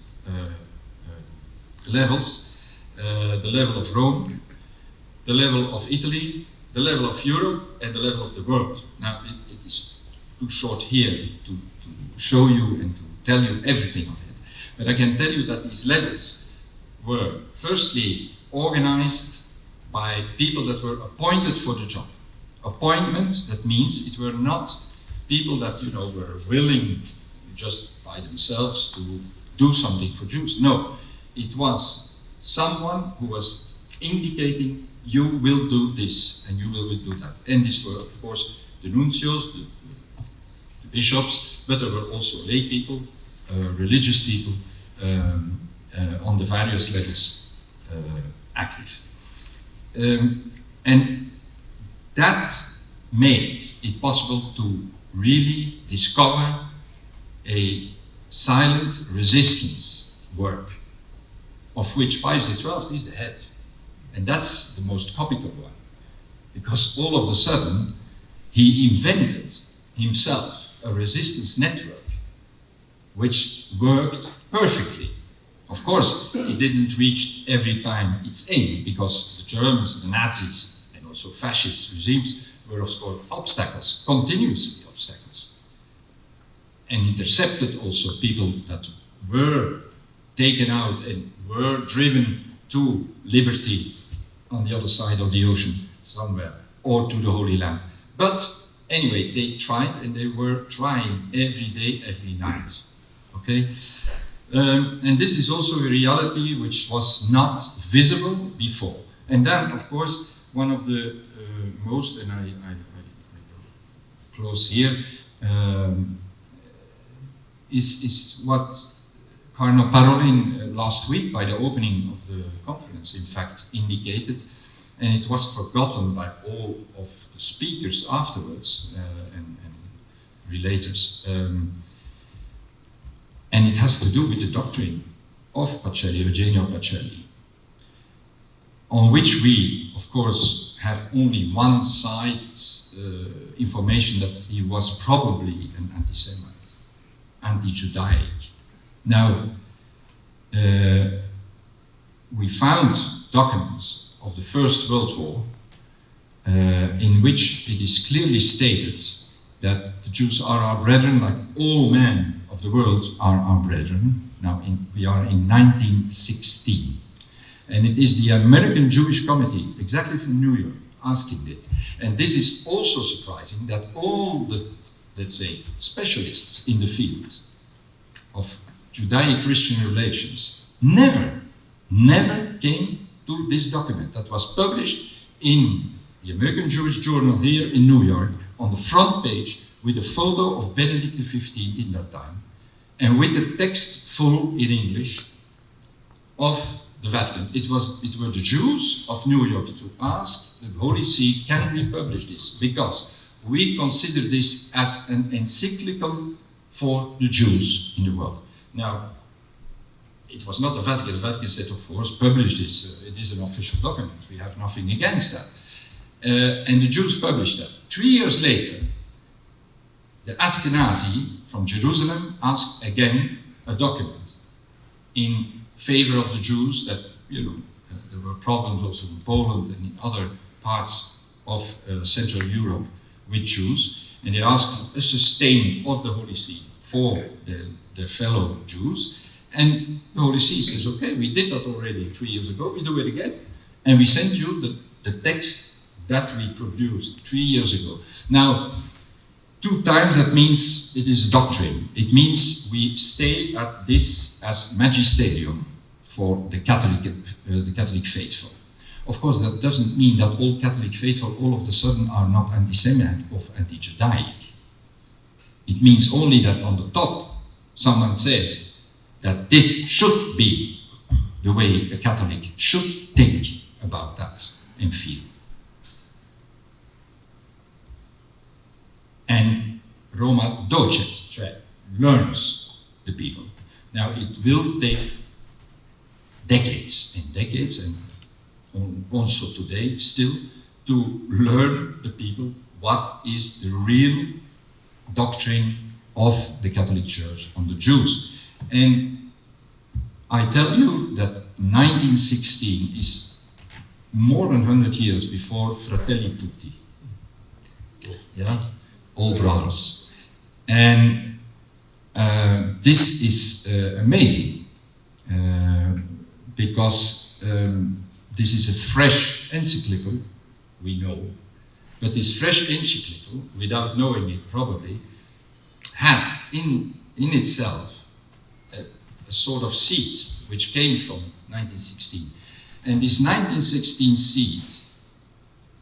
levels. The level of Rome, the level of Italy, the level of Europe, and the level of the world. Now, it is too short here to show you and to tell you everything of it. But I can tell you that these levels were firstly organized by people that were appointed for the job. Appointment, that means it were not people that, were willing just by themselves to do something for Jews. No, it was someone who was indicating, you will do this and you will do that. And these were, of course, the nuncios, the bishops, but there were also lay people, religious people, on the various levels active. And that made it possible to really discover a silent resistance work, of which Pius V2 is the head. And that's the most comical one, because all of a sudden he invented himself a resistance network which worked perfectly. Of course, it didn't reach every time its aim, because the Germans, the Nazis, and also fascist regimes were, of course, obstacles, continuously obstacles, and intercepted also people that were taken out and were driven to liberty on the other side of the ocean. somewhere, or to the Holy Land. But anyway, they tried, and they were trying every day, every night. Okay? And this is also a reality which was not visible before. And then, of course, one of the most, and I close here, is what Cardinal Parolin last week, by the opening of the conference, in fact, indicated, and it was forgotten by all of the speakers afterwards and relators. And it has to do with the doctrine of Pacelli, Eugenio Pacelli, on which we, of course, have only one side's information that he was probably an anti-Semite, anti-Judaic. Now, we found documents of the First World War in which it is clearly stated that the Jews are our brethren, like all men of the world are our brethren. Now, we are in 1916. And it is the American Jewish Committee, exactly from New York, asking it. And this is also surprising that all the, let's say, specialists in the field of Judaic-Christian relations never came to this document that was published in the American Jewish Journal here in New York on the front page with a photo of Benedict XV in that time and with the text full in English of the Vatican. It were the Jews of New York to ask the Holy See, can we publish this? Because we consider this as an encyclical for the Jews in the world. Now, it was not the Vatican. The Vatican said, of course, publish this. It is an official document. We have nothing against that. And the Jews published that. 3 years later, the Ashkenazi from Jerusalem asked again a document in favor of the Jews that, there were problems also in Poland and in other parts of Central Europe with Jews. And they asked a sustain of the Holy See for their fellow Jews. And the Holy See says, okay, we did that already 3 years ago, we do it again. And we send you the text that we produced 3 years ago. Now, 2 times, that means it is a doctrine. It means we stay at this as magisterium for the Catholic faithful. Of course, that doesn't mean that all Catholic faithful all of a sudden are not anti-Semite or anti-Judaic. It means only that on the top, someone says that this should be the way a Catholic should think about that and feel. And Roma docet, learns the people. Now, it will take decades and decades, and also today still, to learn the people what is the real doctrine of the Catholic Church on the Jews. And I tell you that 1916 is more than 100 years before Fratelli Tutti. Yeah? All brothers. And this is amazing because this is a fresh encyclical, we know, but this fresh encyclical, without knowing it probably, had in itself a sort of seed which came from 1916. And this 1916 seed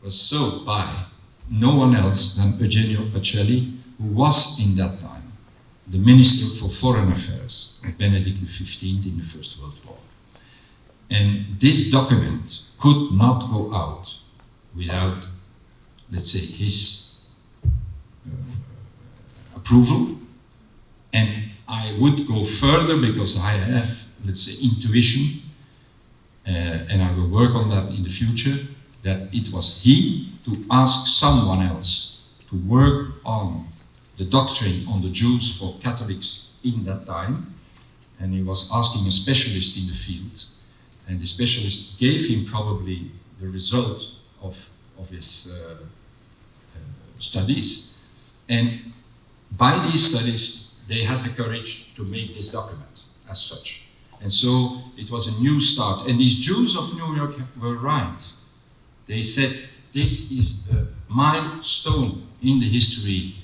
was sowed by no one else than Eugenio Pacelli, who was in that time the Minister for Foreign Affairs of Benedict XV in the First World War. And this document could not go out without, let's say, his approval. And I would go further because I have, let's say, intuition, and I will work on that in the future, that it was he to ask someone else to work on the doctrine on the Jews for Catholics in that time. And he was asking a specialist in the field. And the specialist gave him probably the result of his studies. And by these studies, they had the courage to make this document as such. And so it was a new start. And these Jews of New York were right. They said, this is a milestone in the history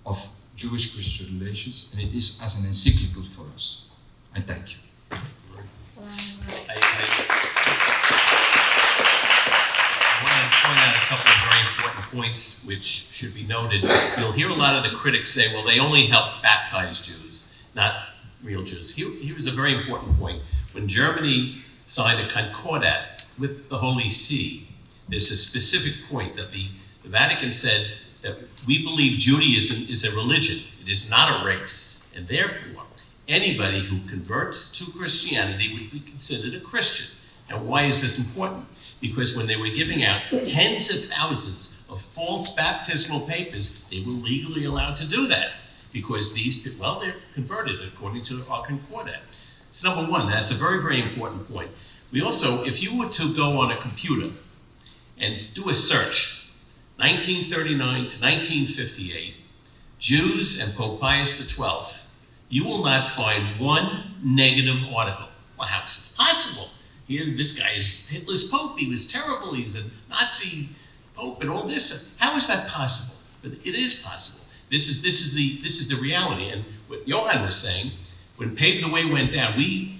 of Jewish-Christian relations, and it is as an encyclical for us. I thank you. I want to point out a couple of very important points which should be noted. You'll hear a lot of the critics say, well, they only help baptize Jews, not real Jews. Here was a very important point. When Germany signed a concordat with the Holy See, there's a specific point that the Vatican said that we believe Judaism is a religion. It is not a race. And therefore, anybody who converts to Christianity would be considered a Christian. Now, why is this important? Because when they were giving out tens of thousands of false baptismal papers, they were legally allowed to do that. Because these people, well, they're converted according to our concordat. It's number one. That's a very, very important point. We also, if you were to go on a computer and do a search, 1939 to 1958, Jews and Pope Pius XII, you will not find one negative article. Well, how is this possible? Here, this guy is Hitler's Pope. He was terrible. He's a Nazi Pope and all this. How is that possible? But it is possible. This is the reality. And what Johann was saying, when Pave the Way went down, we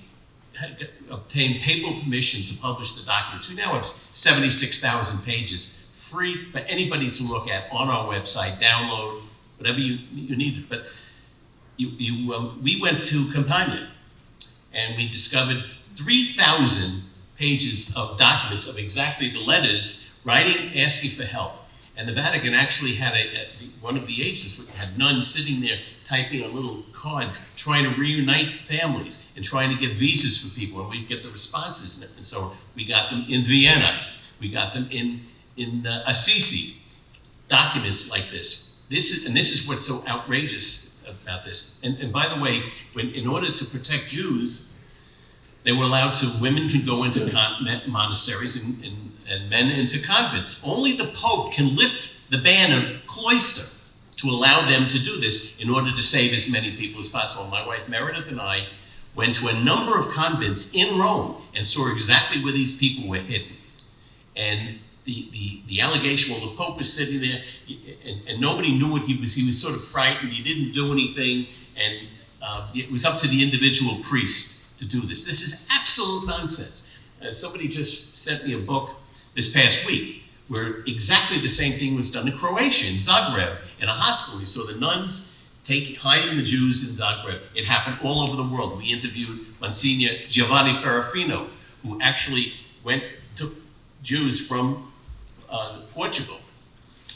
had obtained papal permission to publish the documents. We now have 76,000 pages, free for anybody to look at on our website, download, whatever you needed. But we went to Campania, and we discovered 3,000 pages of documents of exactly the letters writing, asking for help. And the Vatican actually had one of the agents had nuns sitting there typing a little card, trying to reunite families and trying to get visas for people, and we'd get the responses. And so we got them in Vienna, we got them in Assisi, documents like this. This is what's so outrageous about this. And by the way, in order to protect Jews, they were allowed to, women can go into monasteries and men into convents. Only the Pope can lift the ban of cloister to allow them to do this in order to save as many people as possible. My wife Meredith and I went to a number of convents in Rome and saw exactly where these people were hidden. And the allegation, well, the Pope was sitting there and nobody knew what he was sort of frightened, he didn't do anything, and it was up to the individual priest to do this. This is absolute nonsense. Somebody just sent me a book this past week where exactly the same thing was done in Croatia, in Zagreb, in a hospital. We saw the nuns hiding the Jews in Zagreb. It happened all over the world. We interviewed Monsignor Giovanni Ferrafino, who actually took Jews from Portugal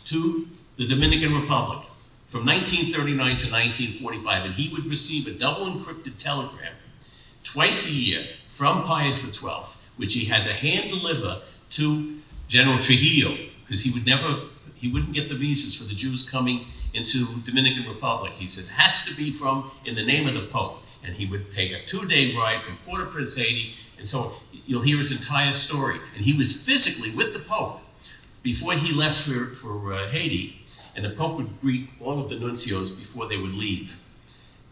to the Dominican Republic from 1939 to 1945, and he would receive a double encrypted telegram twice a year from Pius XII, which he had to hand deliver to General Trujillo, because he wouldn't get the visas for the Jews coming into Dominican Republic. He said, it has to be in the name of the Pope. And he would take a 2-day ride from Port-au-Prince, Haiti, and so you'll hear his entire story. And he was physically with the Pope before he left for Haiti, and the Pope would greet all of the nuncios before they would leave.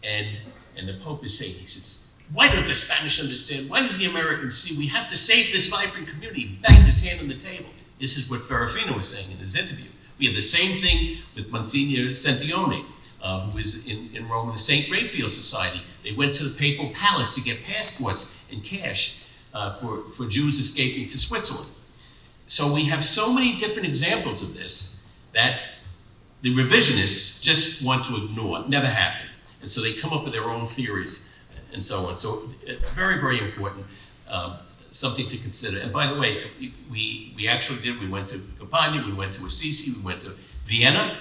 And the Pope is saying, he says, why don't the Spanish understand? Why don't the Americans see? We have to save this vibrant community. He banged his hand on the table. This is what Ferrafino was saying in his interview. We have the same thing with Monsignor Sentione, who is in Rome in the St. Raphael Society. They went to the papal palace to get passports and cash for Jews escaping to Switzerland. So we have so many different examples of this that the revisionists just want to ignore. It never happened. And so they come up with their own theories and so on. So it's very, very important, something to consider. And by the way, we actually did, we went to Campania, we went to Assisi, we went to Vienna,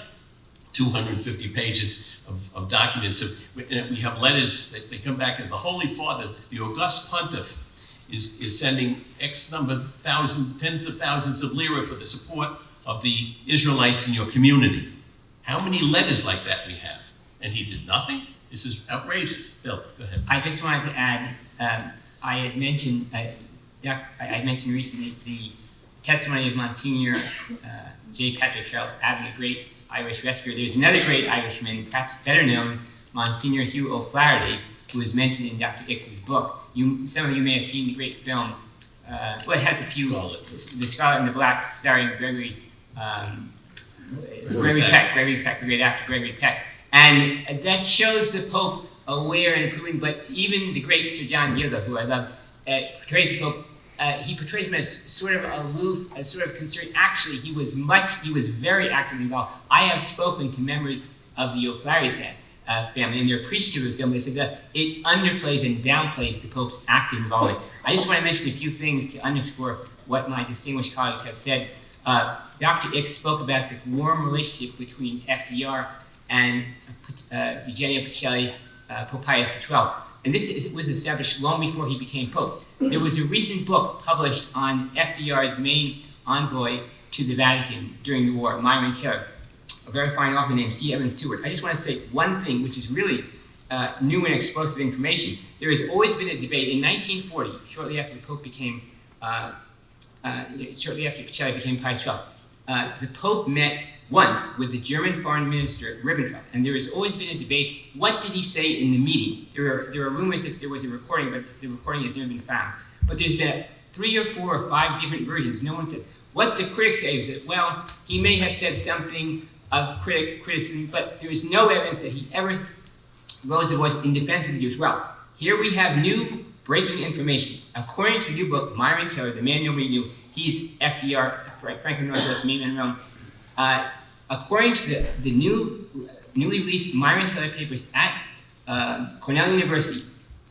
250 pages of documents. So we have letters, they come back, and the Holy Father, the August Pontiff, is sending X number, tens of thousands of lira for the support of the Israelites in your community. How many letters like that we have? And he did nothing? This is outrageous. Bill, go ahead. I just wanted to add, I had mentioned recently the testimony of Monsignor J. Patrick Carroll, having a great Irish rescuer. There's another great Irishman, perhaps better known, Monsignor Hugh O'Flaherty, who is mentioned in Dr. Ix's book. Some of you may have seen the great film. It has a few. Scarlet. The Scarlet and the Black, starring Gregory Gregory Peck, the great actor Gregory Peck. And that shows the Pope aware and approving, but even the great Sir John Gilda, who I love, portrays the Pope, he portrays him as sort of aloof, as sort of concerned. Actually, he was very actively involved. I have spoken to members of the O'Flaherty family, and they're appreciative of the film. They said that it underplays and downplays the Pope's active involvement. I just want to mention a few things to underscore what my distinguished colleagues have said. Dr. Ix spoke about the warm relationship between FDR and Eugenio Pacelli, Pope Pius XII. And this was established long before he became Pope. There was a recent book published on FDR's main envoy to the Vatican during the war, Myron Taylor, a very fine author named C. Evans Stewart. I just want to say one thing, which is really new and explosive information. There has always been a debate in 1940, shortly after the Pope became, shortly after Pacelli became Pius XII. The Pope met once with the German foreign minister Ribbentrop, and there has always been a debate. What did he say in the meeting? There are rumors that there was a recording, but the recording has never been found. But there's been 3 or 4 or 5 different versions. No one said. What the critics say is that, well, he may have said something of criticism, but there is no evidence that he ever rose a voice in defense of the Jews. Well, here we have new breaking information. According to the new book, Myron Taylor, the man nobody knew, he's FDR, Franklin Roosevelt's main man in Rome. According to the newly released Myron Taylor papers at Cornell University,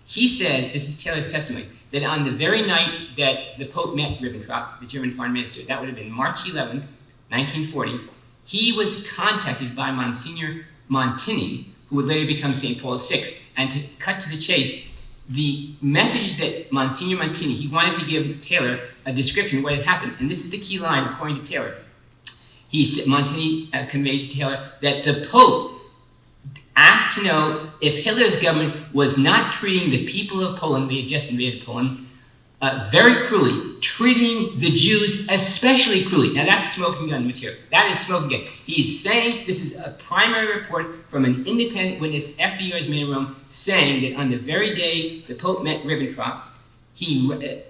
he says, this is Taylor's testimony, that on the very night that the Pope met Ribbentrop, the German foreign minister, that would have been March 11th, 1940, he was contacted by Monsignor Montini, who would later become St. Paul VI. And to cut to the chase, the message that Monsignor Montini, he wanted to give Taylor a description of what had happened. And this is the key line, according to Taylor. Montini conveyed to Taylor that the Pope asked to know if Hitler's government was not treating the people of Poland, they had just invaded Poland, very cruelly, treating the Jews especially cruelly. Now that's smoking gun material. That is smoking gun. He's saying, this is a primary report from an independent witness, FDR's man in Rome, saying that on the very day the Pope met Ribbentrop,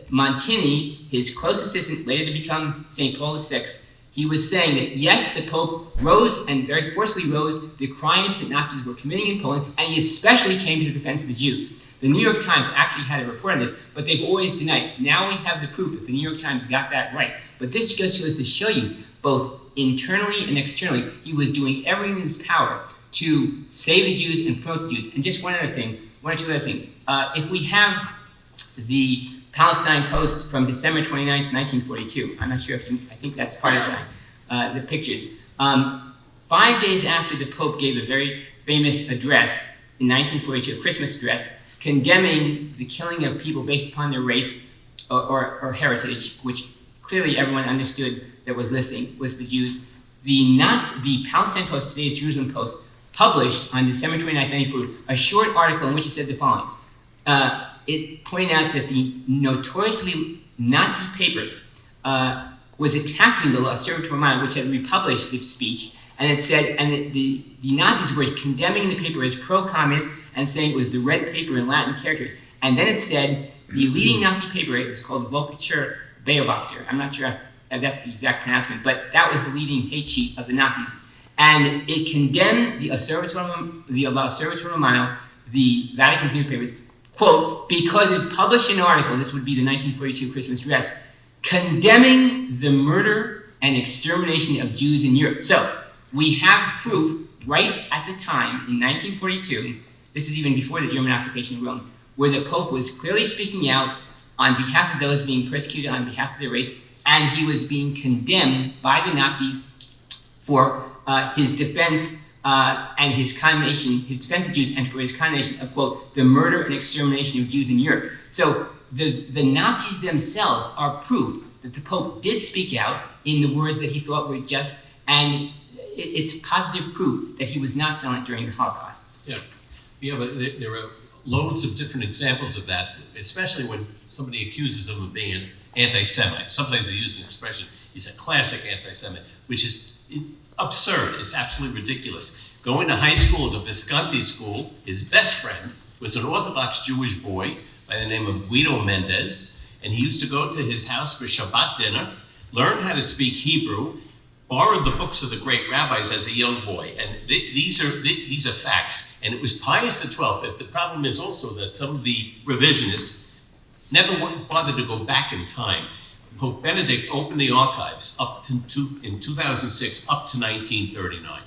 Montini, his close assistant, later to become St. Paul VI, he was saying that yes, the Pope rose and very forcefully rose the crimes that Nazis were committing in Poland, and he especially came to the defense of the Jews. The New York Times actually had a report on this, but they've always denied. Now we have the proof that the New York Times got that right. But this just goes to show you, both internally and externally, he was doing everything in his power to save the Jews and promote the Jews. And just one or two other things. If we have the Palestine Post from December 29th, 1942, I'm not sure if I think that's part of the pictures. 5 days after the Pope gave a very famous address in 1942, a Christmas address, condemning the killing of people based upon their race or heritage, which clearly everyone understood that was listening, was the Jews. The Palestine Post, today's Jerusalem Post, published on December 29, 1942, a short article in which it said the following. It pointed out that the notoriously Nazi paper was attacking the L'Osservatore Romano, which had republished the speech, and it said, and the Nazis were condemning the paper as pro-communist and saying it was the red paper in Latin characters. And then it said, the leading Nazi paper, it was called Volkscher Beobachter. I'm not sure if that's the exact pronouncement, but that was the leading hate sheet of the Nazis. And it condemned the L'Osservatore Romano, the Vatican's newspapers, quote, because it published an article, this would be the 1942 Christmas address, condemning the murder and extermination of Jews in Europe. So, we have proof right at the time, in 1942, this is even before the German occupation of Rome, where the Pope was clearly speaking out on behalf of those being persecuted on behalf of their race, and he was being condemned by the Nazis for his defense and his condemnation, his defense of Jews, and for his condemnation of, quote, the murder and extermination of Jews in Europe. So the Nazis themselves are proof that the Pope did speak out in the words that he thought were just, and it's positive proof that he was not silent during the Holocaust. Yeah, but there are loads of different examples of that, especially when somebody accuses him of being an anti-Semite. Sometimes they use the expression, he's a classic anti-Semite, which is absurd. It's absolutely ridiculous. Going to high school, the Visconti school, his best friend was an Orthodox Jewish boy by the name of Guido Mendez, and he used to go to his house for Shabbat dinner, learned how to speak Hebrew, borrowed the books of the great rabbis as a young boy, and these are facts. And it was Pius XII. The problem is also that some of the revisionists never bothered to go back in time. Pope Benedict opened the archives in 2006 up to 1939,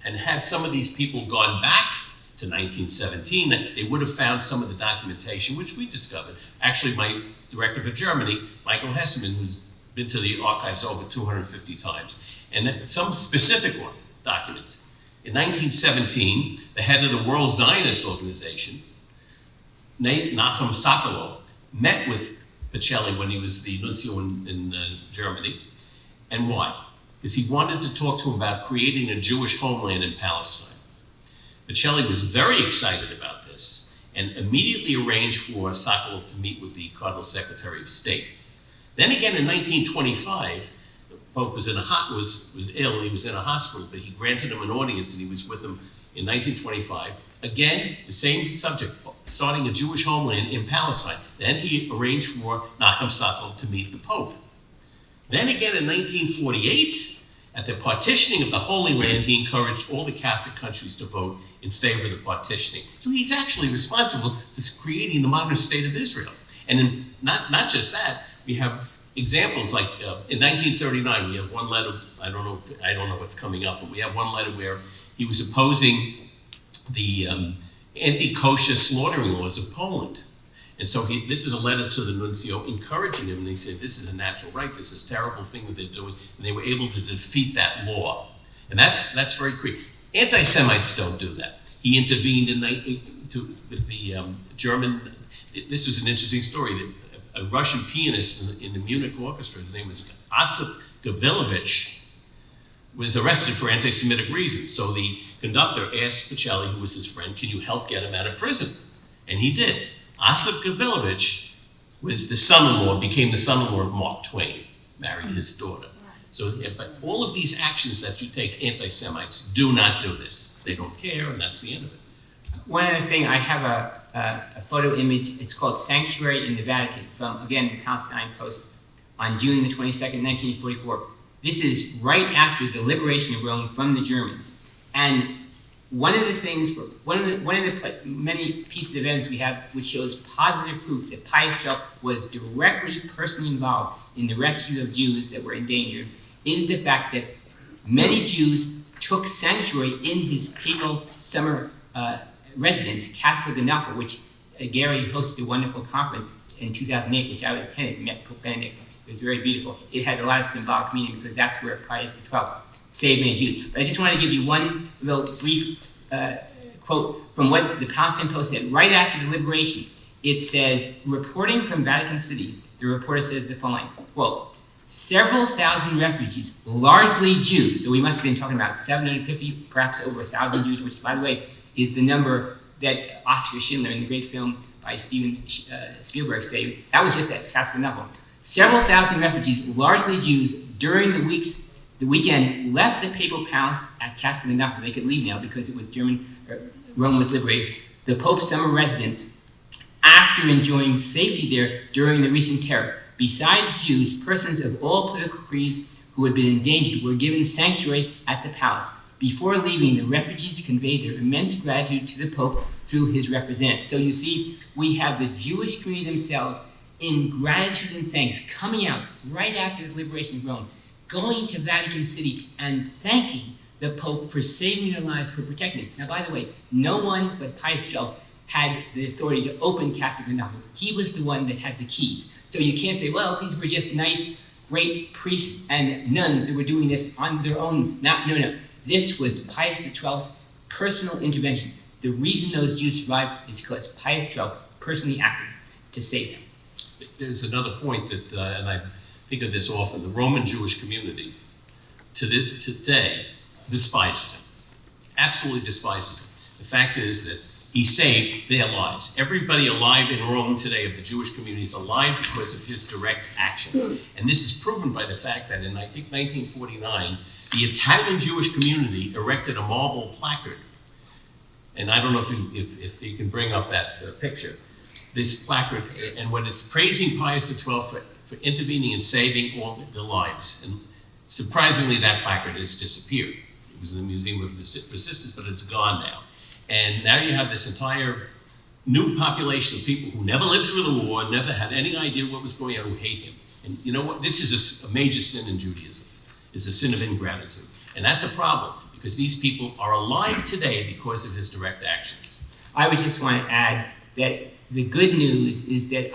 and had some of these people gone back to 1917, they would have found some of the documentation, which we discovered. Actually, my director for Germany, Michael Hesseman, who's been to the archives over 250 times, and some specific documents. In 1917, the head of the World Zionist Organization, Nachum Sokolov, met with Pacelli when he was the nuncio in Germany. And why? Because he wanted to talk to him about creating a Jewish homeland in Palestine. Pacelli was very excited about this and immediately arranged for Sokolov to meet with the Cardinal Secretary of State. Then again in 1925, the Pope was ill, he was in a hospital, but he granted him an audience and he was with him in 1925. Again, the same subject, starting a Jewish homeland in Palestine. Then he arranged for Nachum Sokolov to meet the Pope. Then again in 1948, at the partitioning of the Holy Land, he encouraged all the Catholic countries to vote in favor of the partitioning. So he's actually responsible for creating the modern state of Israel. And not just that, we have examples like in 1939, we have one letter, I don't know what's coming up, but we have one letter where he was opposing the anti-kosher slaughtering laws of Poland. And so this is a letter to the nuncio encouraging him, and he said, this is a natural right, this is a terrible thing that they're doing, and they were able to defeat that law. And that's very clear. Anti-Semites don't do that. He intervened with the German, this was an interesting story, a Russian pianist in the Munich orchestra, his name was Osip Gavrilovich, was arrested for anti-Semitic reasons. So the conductor asked Pacelli, who was his friend, can you help get him out of prison? And he did. Osip Gavrilovich was became the son-in-law of Mark Twain, married his daughter. So but all of these actions that you take, anti-Semites do not do this. They don't care, and that's the end of it. One other thing, I have a photo image. It's called Sanctuary in the Vatican from, again, the Palestine Post on June the 22nd, 1944. This is right after the liberation of Rome from the Germans. And one of the things, one of the many pieces of evidence we have which shows positive proof that Pius VI was directly, personally involved in the rescue of Jews that were endangered is the fact that many Jews took sanctuary in his papal summer residence, Castel Gandolfo, which Gary hosted a wonderful conference in 2008, which I attended, met Pope Benedict. It was very beautiful. It had a lot of symbolic meaning because that's where Pius XII saved many Jews. But I just want to give you one little brief quote from what the Palestine Post said right after the liberation. It says, reporting from Vatican City, the reporter says the following, quote, several thousand refugees, largely Jews, so we must have been talking about 750, perhaps over 1,000 Jews, which, by the way, is the number that Oskar Schindler in the great film by Steven Spielberg saved. That was just at Castel Gandolfo. Several thousand refugees, largely Jews, during the weekend, left the papal palace at Castel Gandolfo. They could leave now because it was Rome was liberated. The Pope's summer residence, after enjoying safety there during the recent terror. Besides Jews, persons of all political creeds who had been endangered were given sanctuary at the palace. Before leaving, the refugees conveyed their immense gratitude to the Pope through his representatives. So you see, we have the Jewish community themselves in gratitude and thanks coming out right after the liberation of Rome, going to Vatican City and thanking the Pope for saving their lives, for protecting them. Now, by the way, no one but Pius XII had the authority to open Castel Gandolfo. He was the one that had the keys. So you can't say, well, these were just nice, great priests and nuns that were doing this on their own. No. This was Pius XII's personal intervention. The reason those Jews survived is because Pius XII personally acted to save them. There's another point that, and I think of this often, the Roman Jewish community today despises him, absolutely despises him. The fact is that he saved their lives. Everybody alive in Rome today of the Jewish community is alive because of his direct actions. And this is proven by the fact that in, I think, 1949, the Italian Jewish community erected a marble placard. And I don't know if you can bring up that picture. This placard, and when it's praising Pius XII for intervening and saving all the lives. And Surprisingly, that placard has disappeared. It was in the Museum of Resistance, but it's gone now. And now you have this entire new population of people who never lived through the war, never had any idea what was going on, who hate him. And you know what? This is a major sin in Judaism. It's a sin of ingratitude. And that's a problem, because these people are alive today because of his direct actions. I would just want to add that the good news is that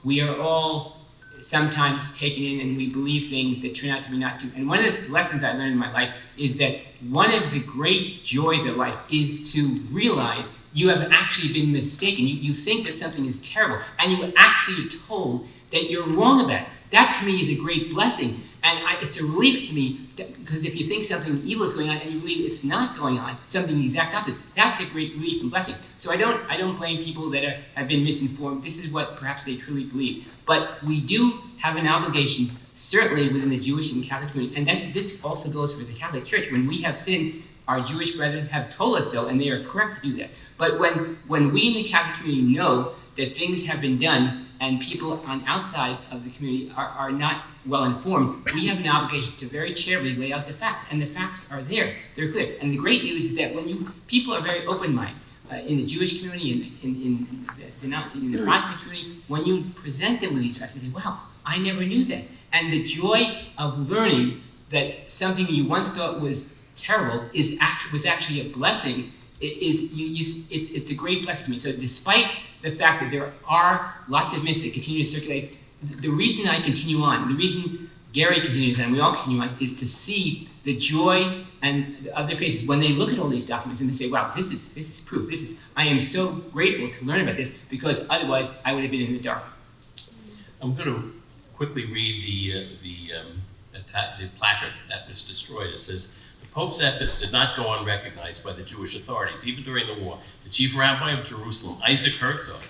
we are all sometimes taken in and we believe things that turn out to be not true. And one of the lessons I learned in my life is that one of the great joys of life is to realize you have actually been mistaken. You think that something is terrible, and you actually are told that you're wrong about it. That to me is a great blessing. And it's a relief to me, because if you think something evil is going on and you believe it's not going on, something the exact opposite, that's a great relief and blessing. So I don't blame people that have been misinformed. This is what perhaps they truly believe. But we do have an obligation, certainly within the Jewish and Catholic community, and this also goes for the Catholic Church. When we have sinned, our Jewish brethren have told us so, and they are correct to do that. But when we in the Catholic community know that things have been done and people on outside of the community are not well informed, we have an obligation to very charitably lay out the facts, and the facts are there, they're clear. And the great news is that people are very open-minded in the Jewish community, in the Protestant community. When you present them with these facts, they say, wow, I never knew that. And the joy of learning that something you once thought was terrible was actually a blessing. It's a great blessing to me. So despite the fact that there are lots of myths that continue to circulate, the reason I continue on, the reason Gary continues on, and we all continue on, is to see the joy of their faces when they look at all these documents and they say, wow, this is proof. I am so grateful to learn about this, because otherwise I would have been in the dark. I'm going to quickly read the placard that was destroyed. It says, "The Pope's efforts did not go unrecognized by the Jewish authorities. Even during the war, the chief rabbi of Jerusalem, Isaac Herzog,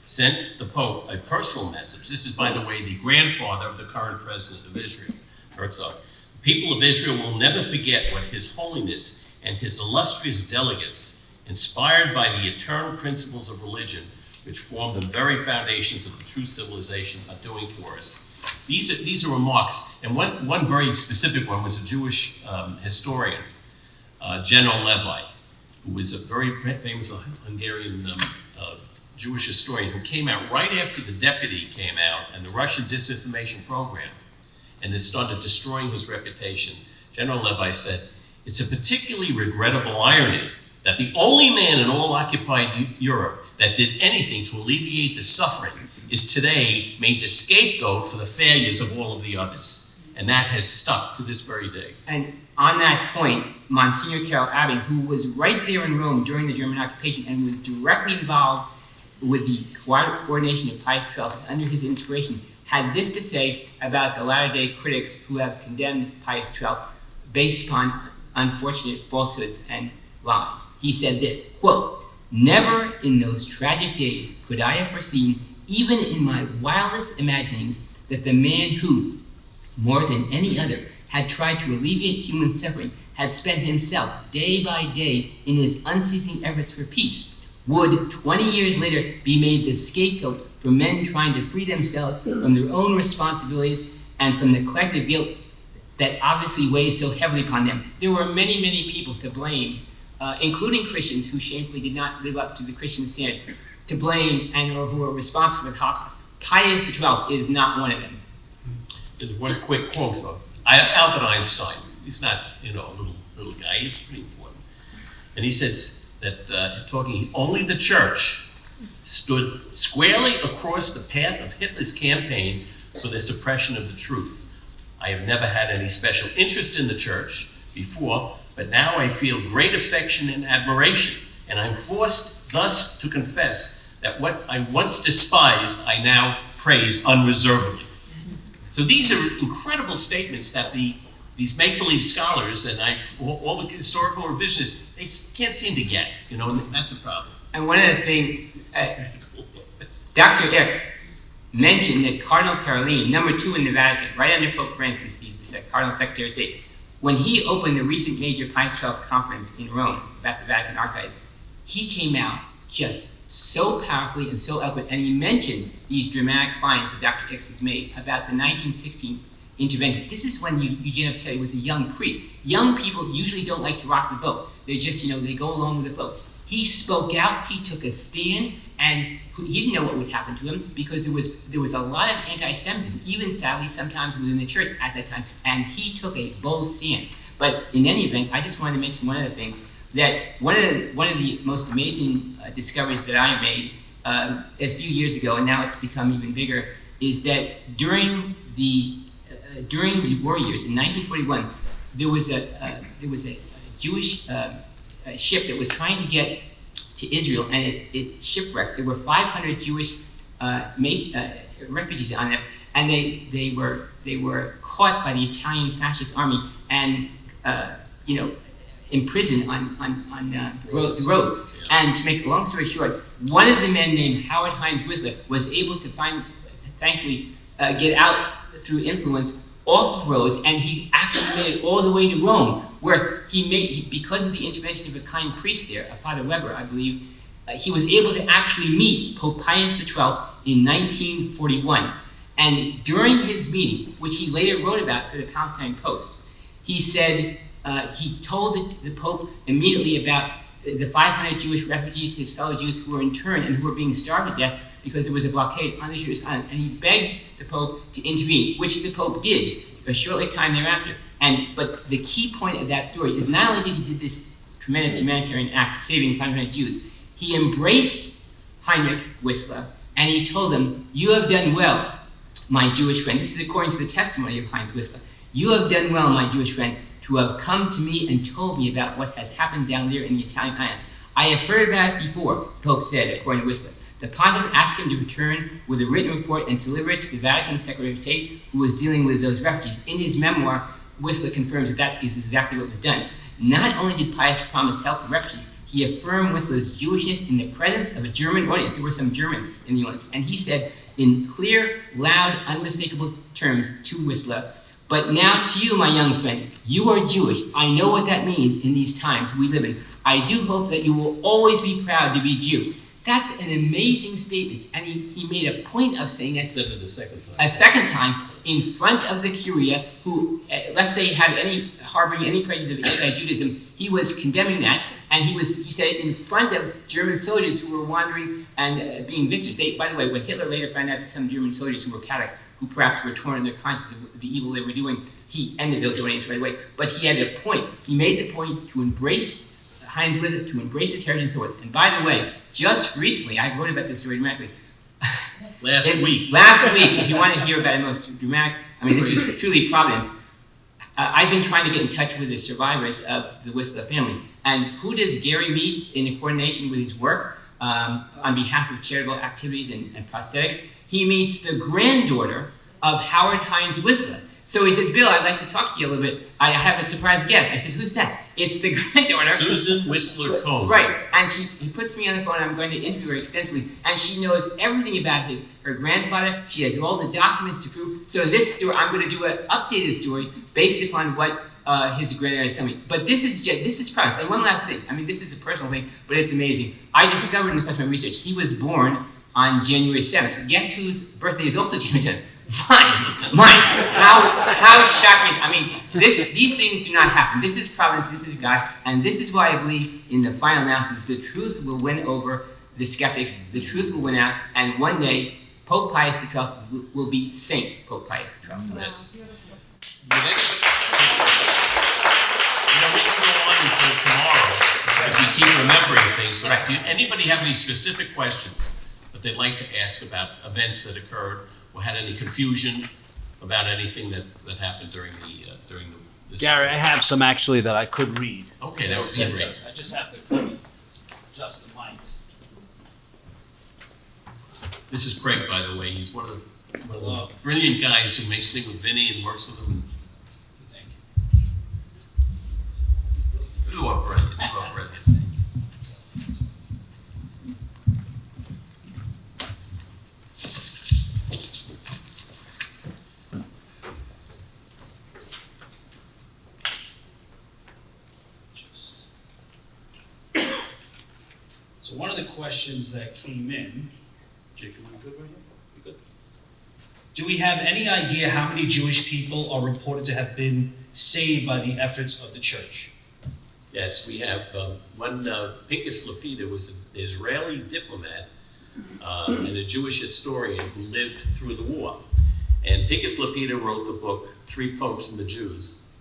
sent the Pope a personal message." This is, by the way, the grandfather of the current president of Israel, Herzog. "The people of Israel will never forget what His Holiness and his illustrious delegates, inspired by the eternal principles of religion, which form the very foundations of the true civilization, are doing for us." These are remarks, and one very specific one was a Jewish historian, General Levi, who was a very famous Hungarian Jewish historian, who came out right after the Deputy came out and the Russian disinformation program, and it started destroying his reputation. General Levi said, "It's a particularly regrettable irony that the only man in all occupied Europe that did anything to alleviate the suffering is today made the scapegoat for the failures of all of the others." And that has stuck to this very day. And on that point, Monsignor Carol Abbing, who was right there in Rome during the German occupation and was directly involved with the coordination of Pius XII, and under his inspiration, had this to say about the latter-day critics who have condemned Pius XII based upon unfortunate falsehoods and lies. He said this, quote, "Never in those tragic days could I have foreseen, even in my wildest imaginings, that the man who, more than any other, had tried to alleviate human suffering, had spent himself day by day in his unceasing efforts for peace, would 20 years later be made the scapegoat for men trying to free themselves from their own responsibilities and from the collective guilt that obviously weighs so heavily upon them." There were many, many people to blame, including Christians who shamefully did not live up to the Christian standard, to blame and or who are responsible for the Holocaust. Pius XII is not one of them. There's one quick quote from Albert Einstein. He's not, a little guy. He's pretty important. And he says that, only the church stood squarely across the path of Hitler's campaign for the suppression of the truth. "I have never had any special interest in the church before, but now I feel great affection and admiration, and I'm forced thus to confess that what I once despised, I now praise unreservedly." So these are incredible statements that these make-believe scholars and all the historical revisionists, they can't seem to get, and that's a problem. And one of the things, Dr. X mentioned that Cardinal Parolin, number 2 in the Vatican, right under Pope Francis, he's the Cardinal Secretary of State, when he opened the recent major Pius XII conference in Rome about the Vatican archives, he came out just so powerfully and so eloquent, and he mentioned these dramatic finds that Dr. X has made about the 1916 intervention. This is when Eugene Ocelli was a young priest. Young people usually don't like to rock the boat. They're just, they go along with the flow. He spoke out, he took a stand, and he didn't know what would happen to him because there was a lot of anti-Semitism, even sadly sometimes within the church at that time, and he took a bold stand. But in any event, I just wanted to mention one other thing, that one of the most amazing discoveries that I made a few years ago, and now it's become even bigger, is that during the war years in 1941, there was a Jewish ship that was trying to get to Israel, and it shipwrecked. There were 500 Jewish refugees on it, and they were caught by the Italian fascist army and imprisoned on the roads. Yeah. And to make a long story short, one of the men named Howard Hines Whistler was able to thankfully get out through influence off of Rhodes, and he actually made it all the way to Rome, where because of the intervention of a kind priest there, Father Weber, I believe, he was able to actually meet Pope Pius XII in 1941. And during his meeting, which he later wrote about for the Palestine Post, he said, he told the Pope immediately about the 500 Jewish refugees, his fellow Jews who were interned and who were being starved to death because there was a blockade on the Jewish island. And he begged the Pope to intervene, which the Pope did a shortly time thereafter. But the key point of that story is not only did he do this tremendous humanitarian act, saving 500 Jews, he embraced Heinrich Whistler, and he told him, "You have done well, my Jewish friend." This is according to the testimony of Heinrich Whistler. "You have done well, my Jewish friend, to have come to me and told me about what has happened down there in the Italian islands. I have heard about it before," the Pope said, according to Whistler. The pontiff asked him to return with a written report and deliver it to the Vatican Secretary of State, who was dealing with those refugees. In his memoir, Whistler confirms that is exactly what was done. Not only did Pius promise help for refugees, he affirmed Whistler's Jewishness in the presence of a German audience. There were some Germans in the audience. And he said, in clear, loud, unmistakable terms to Whistler, "But now to you, my young friend, you are Jewish. I know what that means in these times we live in. I do hope that you will always be proud to be Jew." That's an amazing statement. And he made a point of saying that Said it a second time. a second time in front of the Curia, who, lest they had harboring any prejudice of anti-Judaism, he was condemning that. And he said in front of German soldiers who were wandering and being visitors. By the way, when Hitler later found out that some German soldiers who were Catholic, who perhaps were torn in their conscience of the evil they were doing, he ended those audiences right away. But he had a point. He made the point to embrace Heinz Whistler, to embrace his heritage and so forth. And by the way, just recently, I wrote about this story dramatically. Last week, if you want to hear about it most dramatic, this is truly Providence. I've been trying to get in touch with the survivors of the Whistler family. And who does Gary meet in coordination with his work on behalf of charitable activities and prosthetics? He meets the granddaughter of Howard Hines Whistler. So he says, "Bill, I'd like to talk to you a little bit. I have a surprise guest." I said, "Who's that?" "It's the granddaughter." Susan Whistler Cohn. Right, and he puts me on the phone. I'm going to interview her extensively, and she knows everything about her grandfather. She has all the documents to prove. So this story, I'm going to do an updated story based upon what his granddaughter is telling me. But this is Providence. And one last thing. this is a personal thing, but it's amazing. I discovered in the course of my research, he was born on January 7th. Guess whose birthday is also January 7th? Mine. How shocking. These things do not happen. This is Providence, this is God, and this is why I believe in the final analysis, the truth will win over the skeptics, the truth will win out, and one day, Pope Pius XII will be Saint Pope Pius XII. Yes. We can go on until tomorrow as we keep remembering things, but do anybody have any specific questions that they'd like to ask about events that occurred or had any confusion about anything that happened during this? Gary, I have some actually that I could read. Okay, that would be great. I just have to adjust the mics. This is Craig, by the way. He's one of the brilliant guys who makes things with Vinny and works with him. Thank you. You are brilliant. You are brilliant. So one of the questions that came in, Jake, am I good right here? You good? Do we have any idea how many Jewish people are reported to have been saved by the efforts of the church? Yes, we have one, Pincus Lapida was an Israeli diplomat and a Jewish historian who lived through the war. And Pincus Lapida wrote the book, Three Popes and the Jews.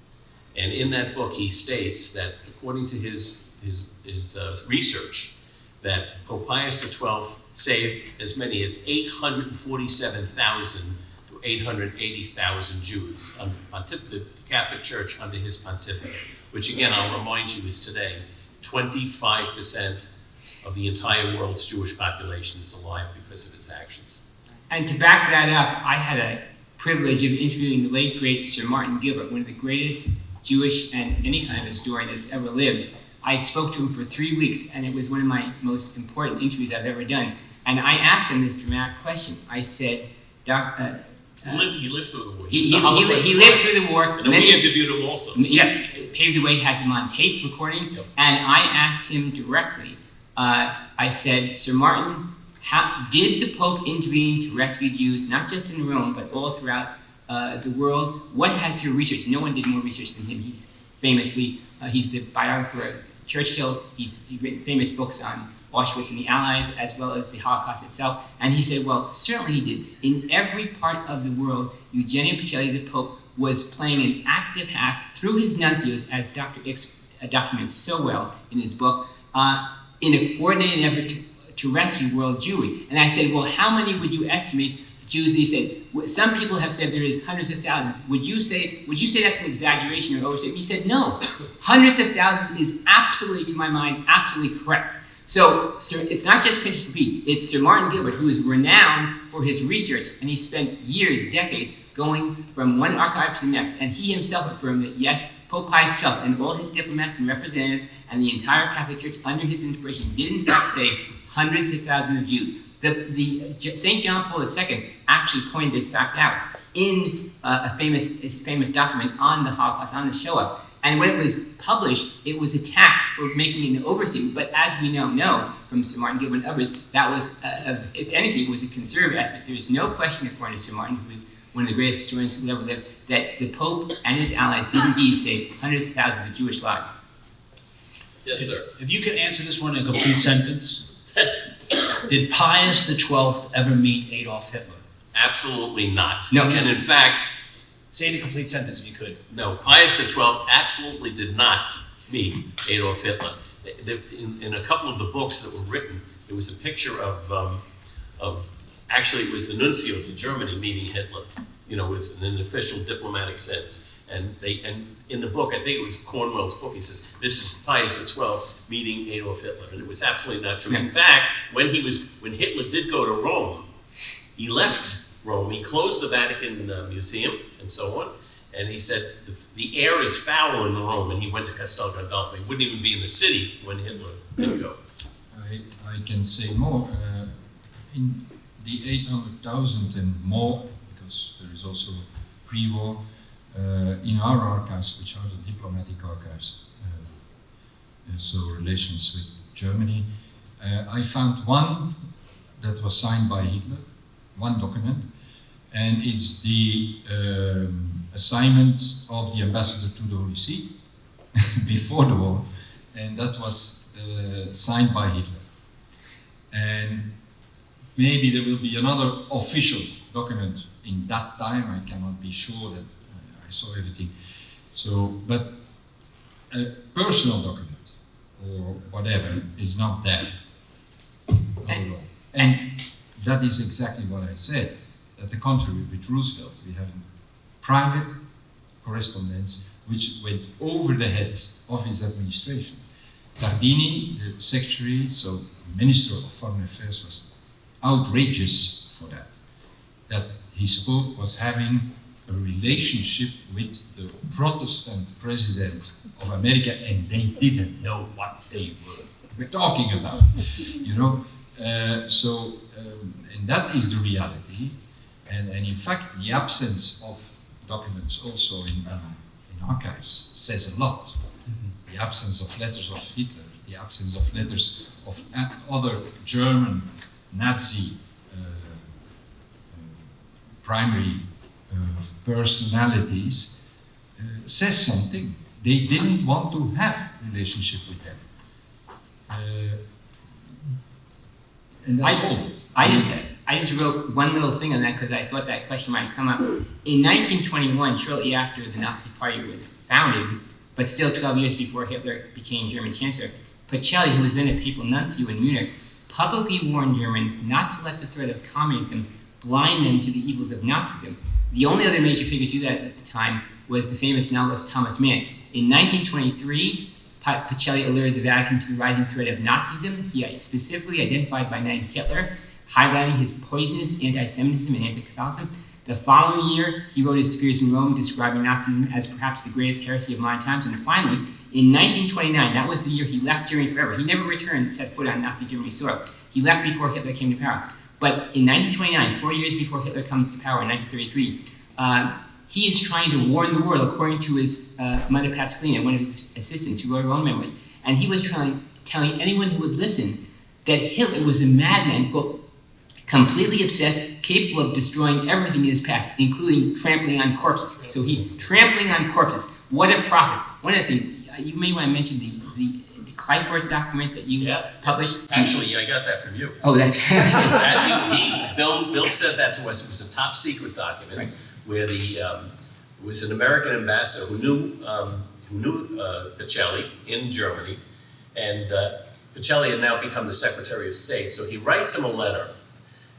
And in that book, he states that according to his research, that Pope Pius XII saved as many as 847,000 to 880,000 Jews under the Catholic Church under his pontificate, which again, I'll remind you, is today 25% of the entire world's Jewish population is alive because of his actions. And to back that up, I had a privilege of interviewing the late, great Sir Martin Gilbert, one of the greatest Jewish and any kind of historian that's ever lived. I spoke to him for 3 weeks, and it was one of my most important interviews I've ever done. And I asked him this dramatic question. I said, He lived through the war. He was a Holocaust lived through the war. And we interviewed him also. Yes, paved the way, has him on tape recording. Yep. And I asked him directly, I said, Sir Martin, did the Pope intervene to rescue Jews, not just in Rome, but all throughout the world? What has your research? No one did more research than him. He's famously, he's the biographer of Churchill. He's written famous books on Auschwitz and the Allies, as well as the Holocaust itself. And he said, well, certainly he did. In every part of the world, Eugenio Pacelli, the Pope, was playing an active half through his nuncios, as Dr. Ix documents so well in his book, in a coordinated effort to rescue world Jewry. And I said, well, how many would you estimate Jews? And he said, some people have said there is hundreds of thousands. Would you say that's an exaggeration or overstatement? He said, no, hundreds of thousands is absolutely, to my mind, absolutely correct. So, it's not just Pincus Lapida, it's Sir Martin Gilbert, who is renowned for his research, and he spent years, decades, going from one archive to the next, and he himself affirmed that, yes, Pope Pius XII and all his diplomats and representatives and the entire Catholic Church under his inspiration did in fact save hundreds of thousands of Jews. St. John Paul II actually pointed this fact out in his famous document on the Holocaust, on the Shoah. And when it was published, it was attacked for making an overstatement. But as we now know from Sir Martin Gilbert and others, that was, if anything, it was a conservative aspect. There is no question, according to Sir Martin, who is one of the greatest historians who ever lived, that the Pope and his allies did indeed save hundreds of thousands of Jewish lives. Yes, sir. If you could answer this one in a complete sentence. Did Pius XII ever meet Adolf Hitler? Absolutely not. No. And in fact, Say it in a complete sentence if you could. no, Pius XII absolutely did not meet Adolf Hitler. In a couple of the books that were written, there was a picture of actually it was the nuncio to Germany meeting Hitler, with an official diplomatic sense. And in the book, I think it was Cornwell's book, he says, this is Pius XII meeting Adolf Hitler. And it was absolutely not true. In fact, when Hitler did go to Rome, he left Rome. He closed the Vatican Museum and so on. And he said, the air is foul in Rome. And he went to Castel Gandolfo. He wouldn't even be in the city when Hitler did go. I can say more. In the 800,000 and more, because there is also pre-war, in our archives, which are the diplomatic archives, so relations with Germany, I found one that was signed by Hitler, one document, and it's the assignment of the ambassador to the Holy See before the war, and that was signed by Hitler. And maybe there will be another official document in that time. I cannot be sure that I saw everything. So, but a personal document or whatever is not there. And that is exactly what I said. At the contrary, with Roosevelt, we have private correspondence which went over the heads of his administration. Tardini, the secretary, so Minister of Foreign Affairs, was outrageous for that. That his Pope was having a relationship with the Protestant president of America, and they didn't know what they were talking about, and that is the reality. And in fact, the absence of documents also in archives says a lot. The absence of letters of Hitler, the absence of letters of other German Nazi primary personalities, says something. They didn't want to have relationship with them. And that's all. I just wrote one little thing on that because I thought that question might come up. In 1921, shortly after the Nazi Party was founded, but still 12 years before Hitler became German Chancellor, Pacelli, who was then a papal nuncio in Munich, publicly warned Germans not to let the threat of communism blind them to the evils of Nazism. The only other major figure to do that at the time was the famous novelist Thomas Mann. In 1923, Pacelli alerted the Vatican to the rising threat of Nazism. He specifically identified by name Hitler, highlighting his poisonous anti-Semitism and anti-Catholicism. The following year, he wrote his Spears in Rome, describing Nazism as perhaps the greatest heresy of modern times. And finally, in 1929, that was the year he left Germany forever. He never returned, set foot on Nazi Germany soil. He left before Hitler came to power. But in 1929, 4 years before Hitler comes to power in 1933, he is trying to warn the world, according to his mother Pascalina, one of his assistants who wrote her own memoirs. And he was telling anyone who would listen that Hitler was a madman, quote, completely obsessed, capable of destroying everything in his path, including trampling on corpses. So trampling on corpses. What a prophet. One other thing, you may want to mention the Kleifort document that you published. Actually, I got that from you. Oh, that's Bill said that to us. It was a top secret document, right, where was an American ambassador who knew Pacelli in Germany, and Pacelli had now become the Secretary of State. So he writes him a letter,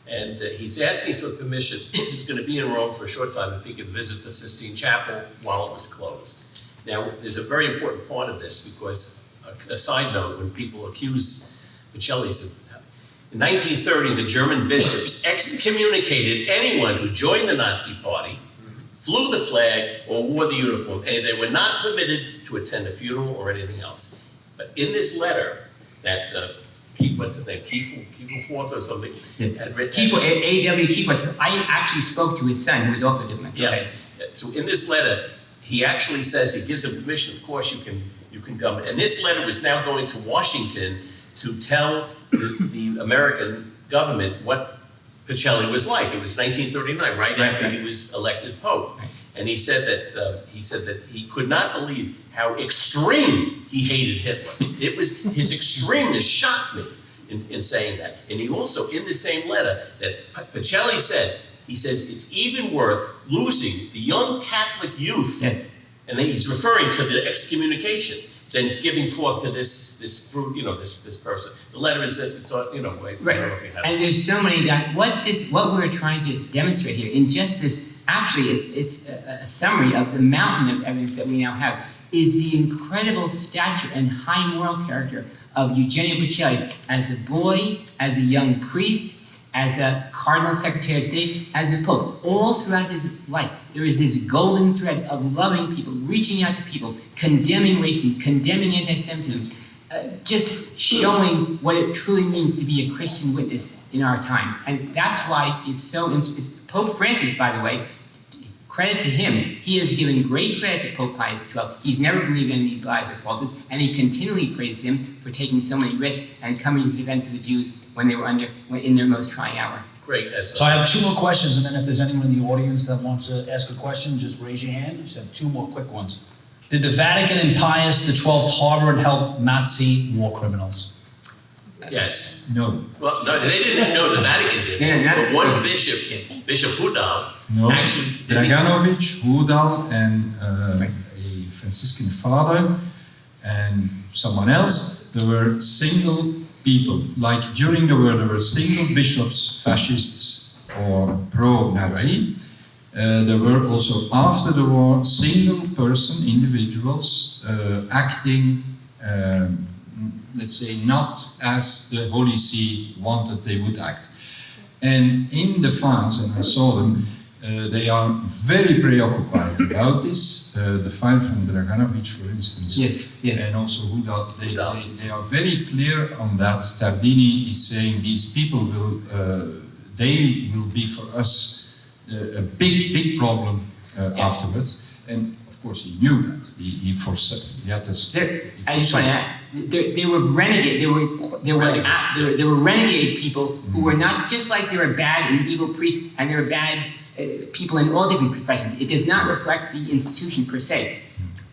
and he's asking for permission. He's going to be in Rome for a short time if he could visit the Sistine Chapel while it was closed. Now, there's a very important part of this because, a side note, when people accuse Pacelli, in 1930, the German bishops excommunicated anyone who joined the Nazi Party, flew the flag, or wore the uniform, and they were not permitted to attend a funeral or anything else. But in this letter that what's his name, Kiefer or something, had written. A.W. Kiefer. I actually spoke to his son, who was also diplomat. Yeah. So in this letter, he actually says he gives him permission. Of course, you can come. And this letter was now going to Washington to tell the American government what Pacelli was like. It was 1939, right after he was elected Pope. Right. And he said that he could not believe how extreme he hated Hitler. It was his extremeness shocked me in saying that. And he also, in the same letter, that Pacelli said, he says it's even worth losing the young Catholic youth, yes, and he's referring to the excommunication, than giving forth to this person. The letter is, it's right. I don't know if you have and there's so many that what we're trying to demonstrate here in just this. Actually, it's a summary of the mountain of evidence that we now have, is the incredible stature and high moral character of Eugenio Pacelli as a boy, as a young priest, as a cardinal secretary of state, as a pope. All throughout his life, there is this golden thread of loving people, reaching out to people, condemning racism, condemning anti-Semitism, just showing what it truly means to be a Christian witness in our times. And that's why it's so, Pope Francis, by the way, credit to him, he has given great credit to Pope Pius XII. He's never believed any of these lies or falsehoods, and he continually praises him for taking so many risks and coming to the defense of the Jews when they were in their most trying hour. Great. So I have two more questions, and then if there's anyone in the audience that wants to ask a question, just raise your hand. Just have two more quick ones. Did the Vatican and Pius XII harbor and help Nazi war criminals? Yes. No. Well, no, they didn't know the Vatican did. But one bishop, Bishop Hudal, No. actually. Draganovic, Hudal, and a Franciscan father, and someone else. There were single people. Like during the war, there were single bishops, fascists or pro-Nazi. There were also after the war single person individuals acting, let's say, not as the Holy See wanted they would act. And in the files, and I saw them, they are very preoccupied about this. The file from Draganovic, for instance, Yes. Hudal. and also Hudal, they are very clear on that. Tardini is saying these people they will be for us a big problem afterwards. And of course he knew that. He foresaw. He had this. I just want to add, they were renegade. They were renegade people who were not just like they were bad and evil priests and they were bad people in all different professions. It does not reflect the institution per se.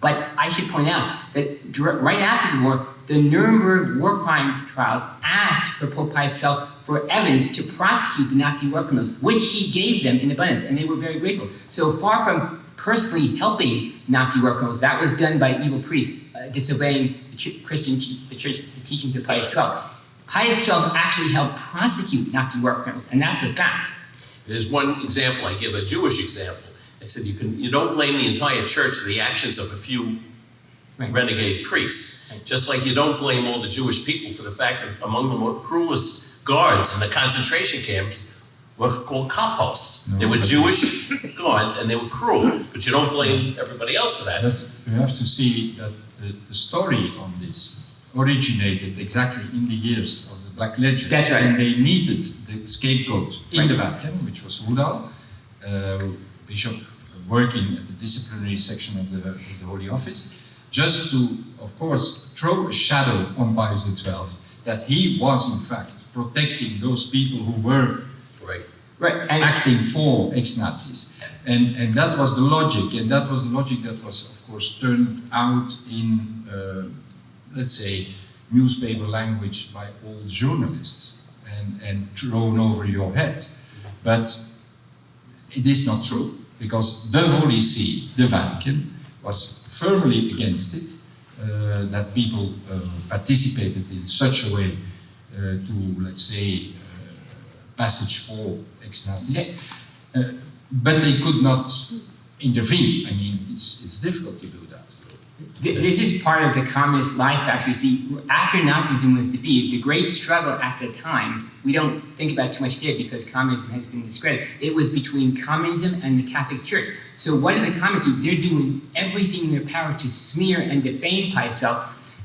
But I should point out that right after the war, the Nuremberg war crime trials asked for Pope Pius XII for evidence to prosecute the Nazi war criminals, which he gave them in abundance, and they were very grateful. So far from personally helping Nazi war criminals, that was done by evil priests disobeying the church teachings of Pius XII. Pius XII actually helped prosecute Nazi war criminals, and that's a fact. There's one example, I give a Jewish example. I said you don't blame the entire church for the actions of a few renegade priests. Just like you don't blame all the Jewish people for the fact that among the cruelest guards in the concentration camps were called kapos. No, they were Jewish guards and they were cruel, but you don't blame everybody else for that. But you have to see that the story on this originated exactly in the years of the Black Legend. That's right. And they needed the scapegoat in the Vatican, which was Rudal, bishop working at the disciplinary section of the Holy Office, just to, of course, throw a shadow on Pius XII, that he was in fact protecting those people who were And acting for ex-Nazis. And that was the logic, and that was the logic that was, of course, turned out in, let's say, newspaper language by all journalists and thrown over your head. But it is not true, because the Holy See, the Vatican, was firmly against it, that people participated in such a way to, let's say, passage for ex-Nazis. But they could not intervene. I mean, it's difficult to do that. This is part of the communist life, actually. See, after Nazism was defeated, the great struggle at the time, we don't think about it too much today because communism has been discredited. It was between communism and the Catholic Church. So what do the communists do? They're doing everything in their power to smear and defame Pius XII.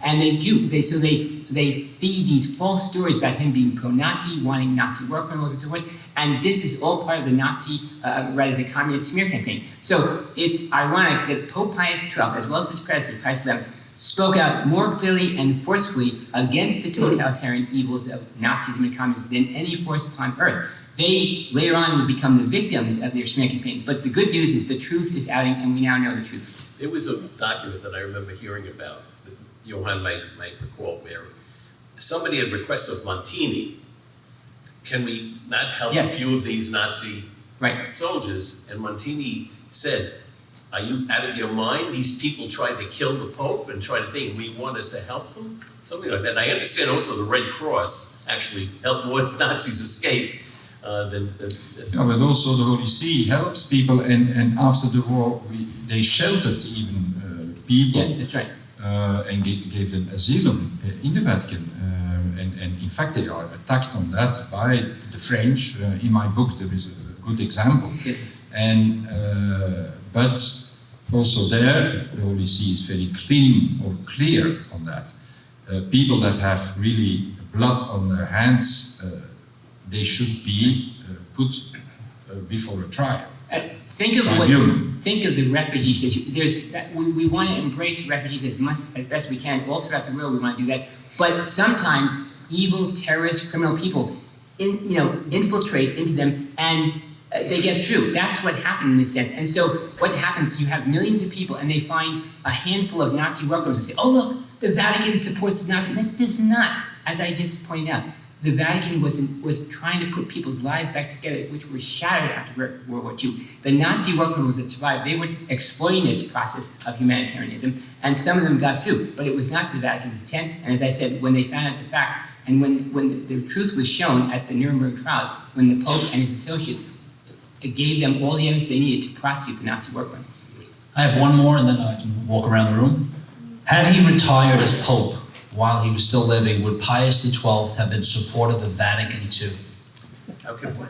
And they feed these false stories about him being pro-Nazi, wanting Nazi war criminals and so forth. And this is all part of the communist smear campaign. So it's ironic that Pope Pius XII, as well as his predecessor, Pius XI, spoke out more clearly and forcefully against the totalitarian evils of Nazism and communism than any force upon earth. They, later on, would become the victims of their smear campaigns. But the good news is the truth is outing, and we now know the truth. There was a document that I remember hearing about, that Johann might recall, where somebody had requested of Montini, can we not help a few of these Nazi soldiers? And Montini said, are you out of your mind? These people tried to kill the Pope and tried to think we want us to help them? Something like that. And I understand also the Red Cross actually helped more Nazis escape than yeah, but also the Holy See helps people, and after the war they sheltered even people. Yeah, that's right. And gave them asylum in the Vatican. And in fact, they are attacked on that by the French. In my book, there is a good example. Yeah. And but also there, the Holy See is very clear on that. People that have really blood on their hands, they should be put before a trial. Think of the refugee situation. We want to embrace refugees as best we can. All throughout the world, we want to do that. But sometimes evil, terrorist, criminal people, infiltrate into them, and they get through. That's what happened in this sense. And so, what happens? You have millions of people, and they find a handful of Nazi war criminals and say, "Oh, look, the Vatican supports Nazis." That does not, as I just pointed out. The Vatican was trying to put people's lives back together, which were shattered after World War II. The Nazi war criminals that survived, they were exploiting this process of humanitarianism, and some of them got through, but it was not the Vatican's intent. And as I said, when they found out the facts, and when the truth was shown at the Nuremberg trials, when the Pope and his associates, it gave them all the evidence they needed to prosecute the Nazi war criminals. I have one more, and then I can walk around the room. Had he retired as Pope while he was still living, would Pius XII have been supportive of Vatican II? How can what?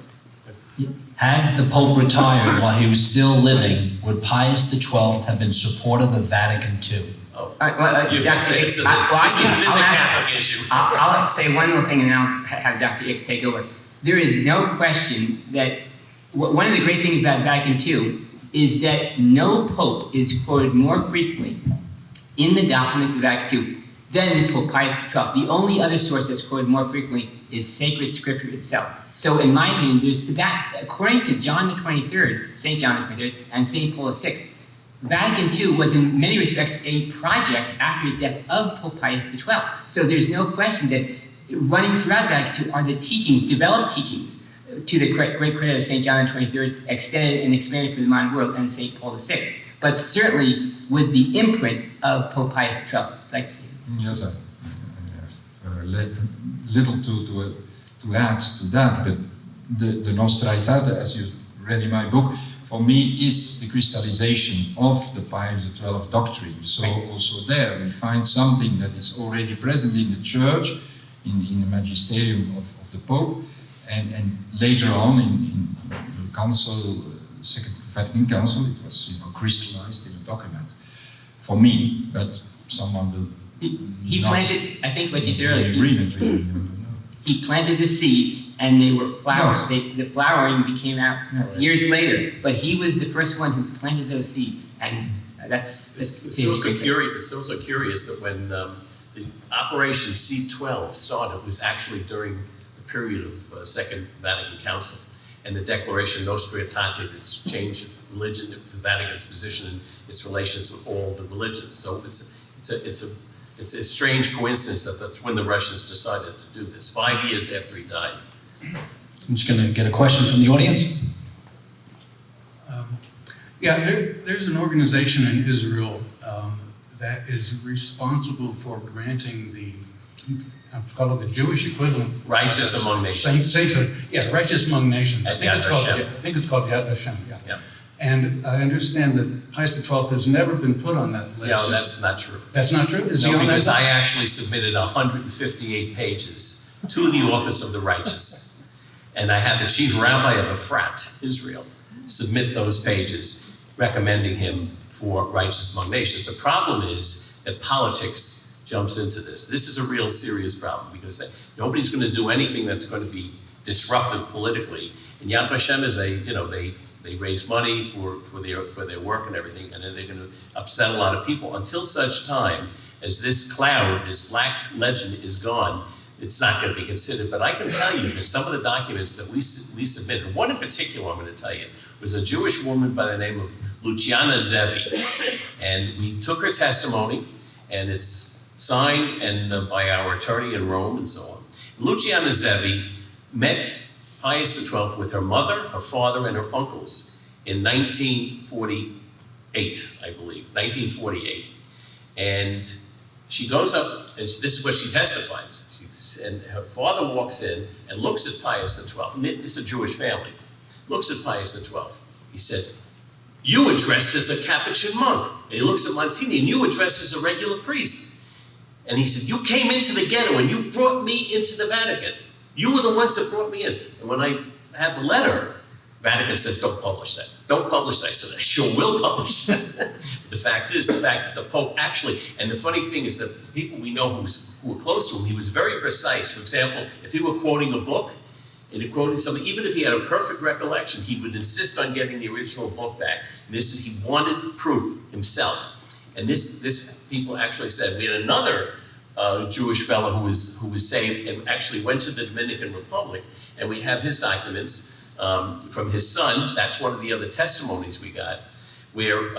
Had the Pope retired while he was still living, would Pius XII have been supportive of Vatican II? Oh, Dr. this is a Catholic issue. I'll say one more thing, and then I'll have Dr. X take over. There is no question that one of the great things about Vatican II is that no Pope is quoted more frequently in the documents of Vatican II then Pope Pius XII. The only other source that's quoted more frequently is sacred scripture itself. So in my opinion, there's that, according to John the 23rd, St. John the 23rd, and St. Paul VI, Vatican II was in many respects a project after his death of Pope Pius XII. So there's no question that running throughout Vatican II are the teachings, developed teachings, to the great credit of St. John the 23rd, extended and expanded for the modern world, and St. Paul VI. But certainly with the imprint of Pope Pius XII. Like yes, I have little to add to that, but the Nostra Aetate, as you read in my book, for me is the crystallization of the Pius XII doctrine. So also there we find something that is already present in the Church, in the magisterium of the Pope, and later on in the Council, Second Vatican Council, it was crystallized in a document. For me, but someone will. He planted. I think what you said earlier. Agreement. He planted the seeds, and they were flowers. Yes. The flowering became out years later. But he was the first one who planted those seeds, and that's. It's also curious that when the Operation C12 started, it was actually during the period of Second Vatican Council, and the Declaration Nostra Aetate has changed religion, the Vatican's position in its relations with all the religions. So it's a strange coincidence that that's when the Russians decided to do this, 5 years after he died. I'm just going to get a question from the audience. There's an organization in Israel that is responsible for granting the, I'll call it the Jewish equivalent. Righteous among nations. Righteous among nations. At Yad Vashem. I think it's called Yad Vashem, Yeah. And I understand that Pius XII has never been put on that list. No, that's not true. That's not true? Is he No, on that because list? I actually submitted 158 pages to the Office of the Righteous. And I had the chief rabbi of Efrat, Israel, submit those pages recommending him for righteous among nations. The problem is that politics jumps into this. This is a real serious problem because nobody's going to do anything that's going to be disruptive politically. And Yad Vashem is they raise money for their work and everything, and then they're going to upset a lot of people until such time as this cloud, this black legend is gone. It's not going to be considered. But I can tell you that some of the documents that we submitted, one in particular I'm going to tell you, was a Jewish woman by the name of Luciana Zevi. And we took her testimony, and it's signed and by our attorney in Rome and so on. Luciana Zevi met Pius XII with her mother, her father, and her uncles in 1948, I believe, 1948. And she goes up, and this is what she testifies. And her father walks in and looks at Pius XII, and it's a Jewish family, looks at Pius XII. He said, "You were dressed as a Capuchin monk." And he looks at Montini, "And you were dressed as a regular priest." And he said, "You came into the ghetto and you brought me into the Vatican. You were the ones that brought me in." And when I had the letter, Vatican said, "Don't publish that. Don't publish that." I said, "I sure will publish that." The fact that the Pope actually, and the funny thing is that the people we know who were close to him, he was very precise. For example, if he were quoting a book, and quoting something, even if he had a perfect recollection, he would insist on getting the original book back. And this is, he wanted proof himself. And this people actually said, we had another Jewish fellow who was saved and actually went to the Dominican Republic, and we have his documents from his son. That's one of the other testimonies we got, where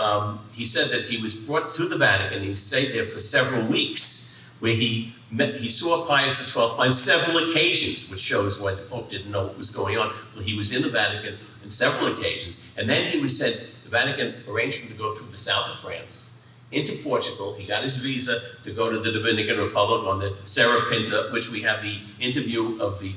he said that he was brought to the Vatican. He stayed there for several weeks, where he saw Pius XII on several occasions, which shows why the Pope didn't know what was going on. Well, he was in the Vatican on several occasions, and then he was sent. The Vatican arranged for him to go through the south of France into Portugal. He got his visa to go to the Dominican Republic on the Serra Pinta, which we have the interview of the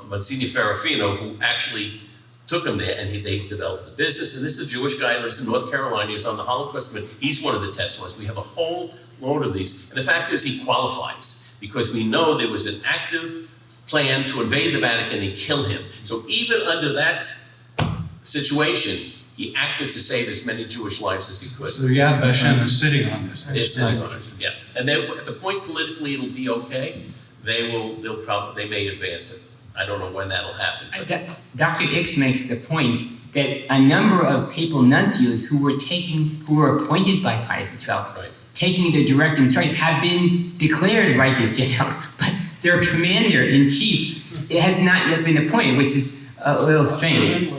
Monsignor Ferrafino, who actually took him there, and they developed a business. And this is a Jewish guy who lives in North Carolina. He's on the Holocaust Committee. He's one of the testimonies. We have a whole load of these. And the fact is, he qualifies, because we know there was an active plan to invade the Vatican and kill him. So even under that situation, he acted to save as many Jewish lives as he could. So Yad Vashem is sitting on this. It's sitting on it, yeah. And then at the point politically it'll be okay, they may advance it. I don't know when that'll happen. Dr. Ix makes the points that a number of papal nuncios who were appointed by Pius XII Right. taking the direct instruction, have been declared righteous Gentiles, but their commander-in-chief, it has not yet been appointed, which is a little strange.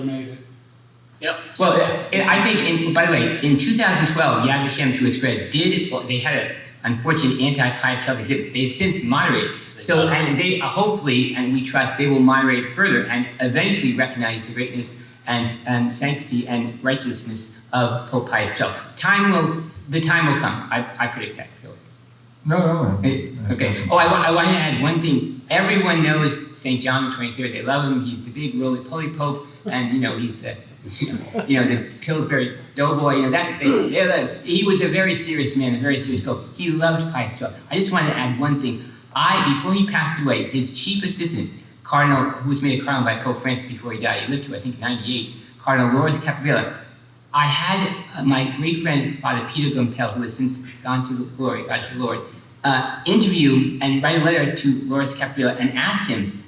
Yep. Well, I think, by the way, in 2012, Yad Vashem, to its credit, they had an unfortunate anti-Pius XII exhibit. They've since moderated. So, and they hopefully, and we trust, they will moderate further and eventually recognize the greatness and sanctity and righteousness of Pope Pius XII. The time will come. I predict that. No. Okay. Oh, I want to add one thing. Everyone knows St. John the 23rd. They love him. He's the big roly-poly pope, and he's the the Pillsbury Doughboy. He was a very serious man, a very serious pope. He loved Pius XII. I just wanted to add one thing. Before he passed away, his chief assistant, Cardinal, who was made a cardinal by Pope Francis before he died, he lived to, I think, 98, Cardinal Loris Capdevila. I had my great friend, Father Peter Gumpel, who has since gone to glory, God to the Lord, interview and write a letter to Loris Capdevila and asked him,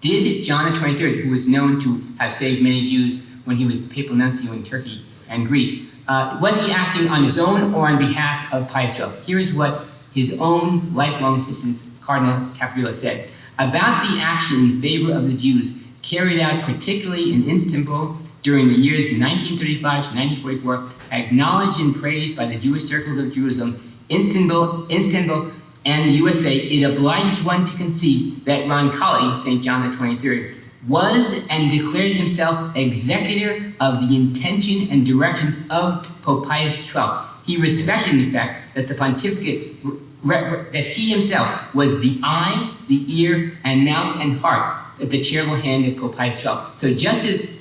did John the 23rd, who was known to have saved many Jews when he was the papal nuncio in Turkey and Greece, was he acting on his own or on behalf of Pius XII? Here is what his own lifelong assistant, Cardinal Capdevila, said about the action in favor of the Jews carried out particularly in Istanbul during the years 1935 to 1944, acknowledged and praised by the Jewish circles of Jerusalem, Istanbul, and the USA. It obliges one to concede that Roncalli, St. John the 23rd, was and declared himself executor of the intention and directions of Pope Pius XII. He respected the fact that the pontificate, that he himself was the eye, the ear, and mouth and heart of the charitable hand of Pope Pius XII. So just as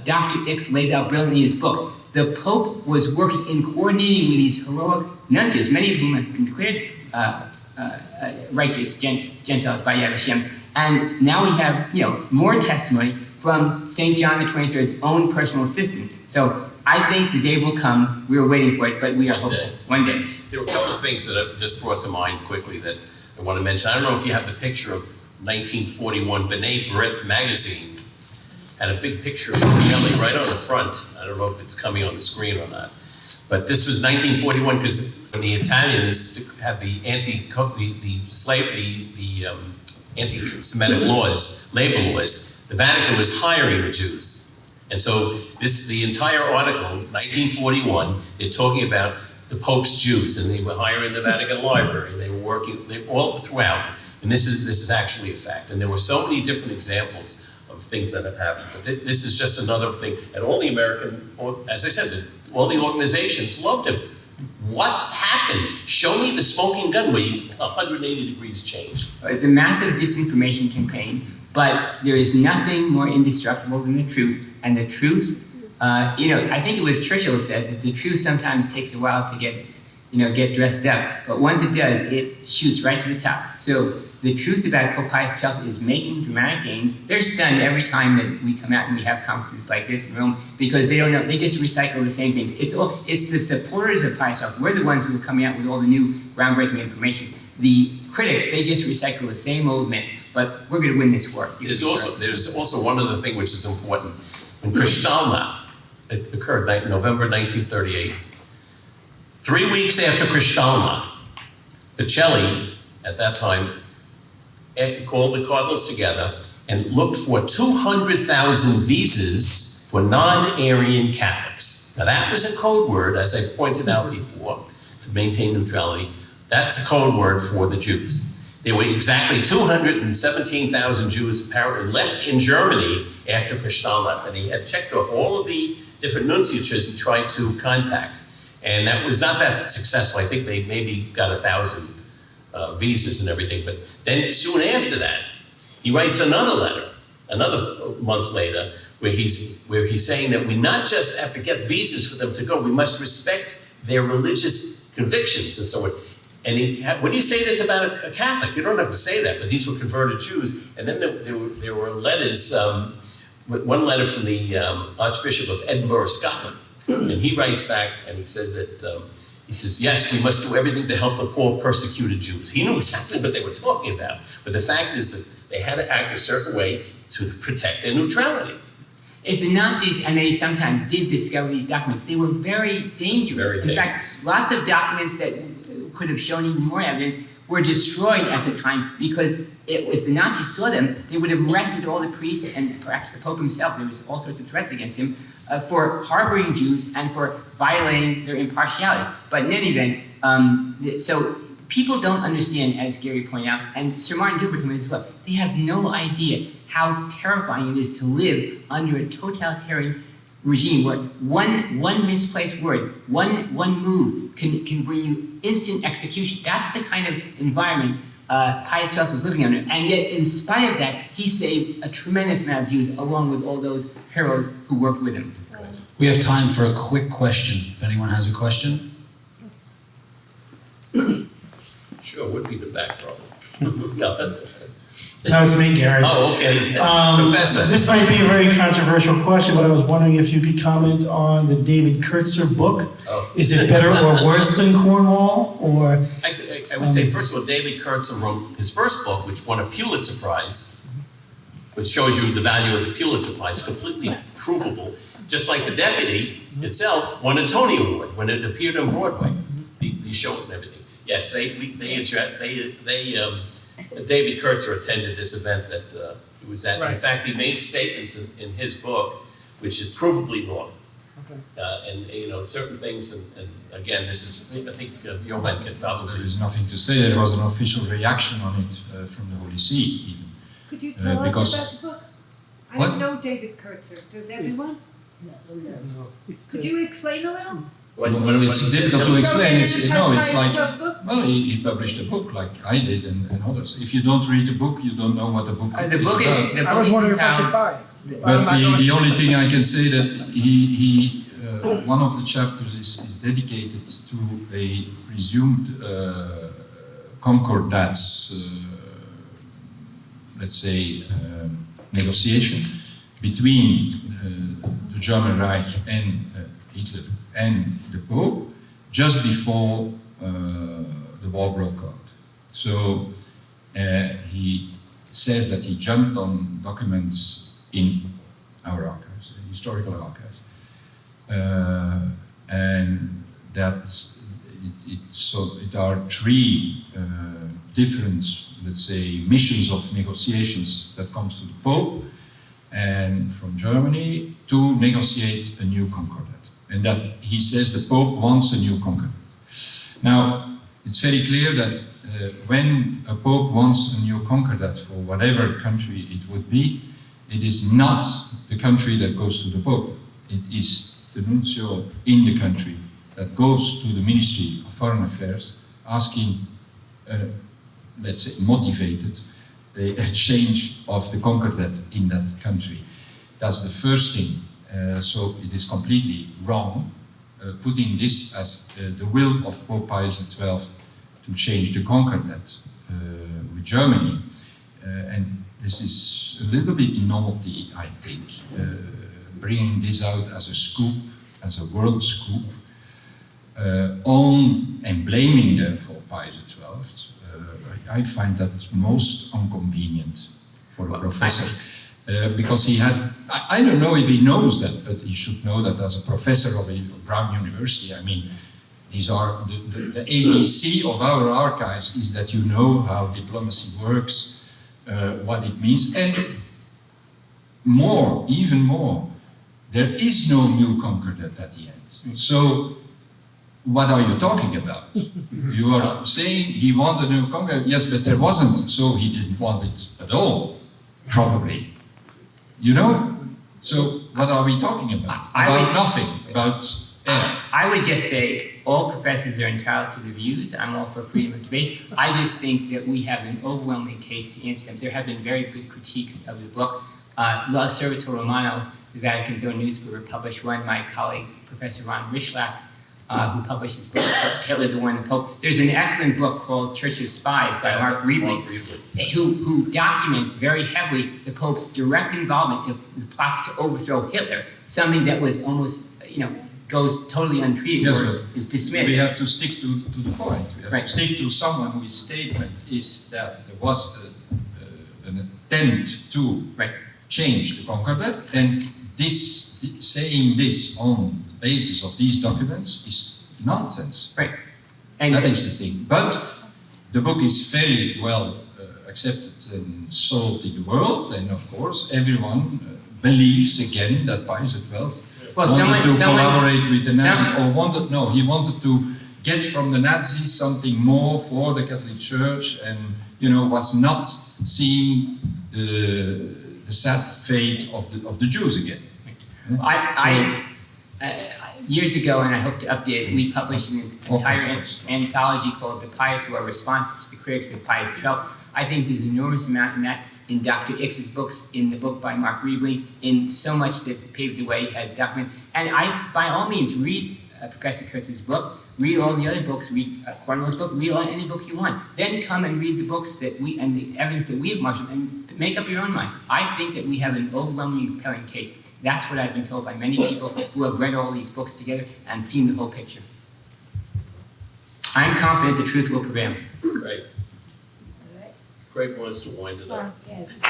Dr. X lays out brilliantly in his book, the Pope was working in coordinating with these heroic nuncios, many of whom have been declared righteous Gentiles by Yad Vashem. And now we have, more testimony from St. John the 23rd's own personal assistant. So I think the day will come. We are waiting for it, but we are hopeful. One day. There were a couple of things that I've just brought to mind quickly that I want to mention. I don't know if you have the picture of 1941 B'nai B'rith magazine. Had a big picture of Shelley right on the front. I don't know if it's coming on the screen or not. But this was 1941 because when the Italians had the anti-Semitic laws, labor laws, the Vatican was hiring the Jews. And so the entire article, 1941, they're talking about the Pope's Jews, and they were hiring the Vatican Library, and they were working all throughout. And this is actually a fact. And there were so many different examples of things that have happened. But this is just another thing. And all the as I said, all the organizations loved him. What happened? Show me the smoking gun where 180 degrees changed. It's a massive disinformation campaign, but there is nothing more indestructible than the truth. And the truth, I think it was Churchill said that the truth sometimes takes a while to get dressed up. But once it does, it shoots right to the top. So the truth about Pope Pius XII is making dramatic gains. They're stunned every time that we come out and we have conferences like this in Rome because they don't know, they just recycle the same things. It's the supporters of Pius XII. We're the ones who are coming out with all the new groundbreaking information. The critics, they just recycle the same old myths, but we're going to win this war. There's also one other thing which is important. When Kristallnacht occurred, November 1938, 3 weeks after Kristallnacht, Pacelli, at that time, called the cardinals together and looked for 200,000 visas for non-Arian Catholics. Now that was a code word, as I pointed out before, to maintain neutrality. That's a code word for the Jews. There were exactly 217,000 Jews apparently left in Germany after Kristallnacht, and he had checked off all of the different nunciatures he tried to contact. And that was not that successful. I think they maybe got 1,000 visas and everything. But then soon after that, he writes another letter, another month later, where he's saying that we not just have to get visas for them to go, we must respect their religious convictions and so on. And when you say this about a Catholic, you don't have to say that, but these were converted Jews. And then there were letters, one letter from the Archbishop of Edinburgh, Scotland. And he writes back and he says that, he says, yes, we must do everything to help the poor persecuted Jews. He knew exactly what they were talking about. But the fact is that they had to act a certain way to protect their neutrality. If the Nazis, and they sometimes did discover these documents, they were very dangerous. Very dangerous. In fact, lots of documents that could have shown even more evidence, were destroyed at the time because if the Nazis saw them, they would have arrested all the priests and perhaps the Pope himself. There was all sorts of threats against him for harboring Jews and for violating their impartiality. But in any event, so people don't understand, as Gary pointed out, and Sir Martin Gilbert told me as well, they have no idea how terrifying it is to live under a totalitarian regime where one misplaced word, one move can bring you instant execution. That's the kind of environment Pius VI was living under. And yet, in spite of that, he saved a tremendous amount of Jews along with all those heroes who worked with him. We have time for a quick question. If anyone has a question. Sure, would be the back row. No, it's me, Gary. Oh, okay. Professor. This might be a very controversial question, but I was wondering if you could comment on the David Kurtzer book. Oh. Is it better or worse than Cornwall? Or I would say, first of all, David Kurtzer wrote his first book, which won a Pulitzer Prize, which shows you the value of the Pulitzer Prize, completely provable. Just like The Deputy itself won a Tony Award when it appeared on Broadway, the show and everything. Yes, David Kurtzer attended this event that he was at. Right. In fact, he made statements in his book, which is provably wrong. Okay. And certain things, and again, this is, I think Johan can probably. There is nothing to say. There was an official reaction on it from the Holy See, even. Could you tell because- us about the book? I What? don't know David Kurtzer. Does everyone? Could you explain a little? Well, it's difficult to explain. It's like, Pius book? well, he published a book like I did and others. If you don't read a book, you don't know what the book The is book about. is the I was book wondering is if I should found. buy it. But the only thing I can say that he one of the chapters is dedicated to a presumed concordats, let's say, negotiation between the German Reich and Hitler and the Pope just before the war broke out. So he says that he jumped on documents in our archives, historical archives, and that it are three different, let's say, missions of negotiations that comes to the Pope and from Germany to negotiate a new concordat. And that he says the Pope wants a new concordat. Now, it's very clear that when a Pope wants a new concordat for whatever country it would be, it is not the country that goes to the Pope. It is the nuncio in the country that goes to the Ministry of Foreign Affairs asking, let's say, motivated, a change of the concordat in that country. That's the first thing. So it is completely wrong putting this as the will of Pope Pius XII to change the concordat with Germany. And this is a little bit novelty, I think, bringing this out as a scoop, as a world scoop, on and blaming therefore Pius XII. I find that most inconvenient for a professor. Because he had, I don't know if he knows that, but he should know that as a professor of a Brown University, I mean, these are the ABC of our archives is that you know how diplomacy works, what it means, and more, even more, there is no new concordat at the end. So, what are you talking about? You are saying he wanted a new concordat, yes, but there wasn't, so he didn't want it at all, probably. You know? So, what are we talking about? About nothing, about air. I would just say all professors are entitled to their views. I'm all for freedom of debate. I just think that we have an overwhelming case to answer them. There have been very good critiques of the book. L'Osservatore Romano, the Vatican's own newspaper, published one. My colleague, Professor Ron Rishlak, who published this book, Hitler, the War and the Pope. There's an excellent book called Church of Spies by Mark Reevely, who documents very heavily the Pope's direct involvement in the plots to overthrow Hitler, something that was almost, goes totally untreated or is dismissed. We have to stick to the point. We have Right. to stick to someone whose statement is that there was an attempt to change the concordat, and saying this on the basis of these documents is nonsense. Right. And That is the thing. But the book is very well accepted and sold in the world, and of course everyone believes again that Pius XII wanted to collaborate with the Nazis, or he wanted to get from the Nazis something more for the Catholic Church, and was not seeing the sad fate of the Jews again. Years ago, and I hope to update it, we published an entire anthology called The Pius War: Responses to the Critics of Pius XII. I think there's an enormous amount in that, in Dr. Ix's books, in the book by Mark Reebling, in so much that paved the way as a document. And by all means, read Professor Kurtz's book, read all the other books, read Cornwell's book, read any book you want. Then come and read the books and the evidence that we have marshaled, and make up your own mind. I think that we have an overwhelmingly compelling case. That's what I've been told by many people who have read all these books together and seen the whole picture. I'm confident the truth will prevail. Great. Craig wants to wind it up. Yes.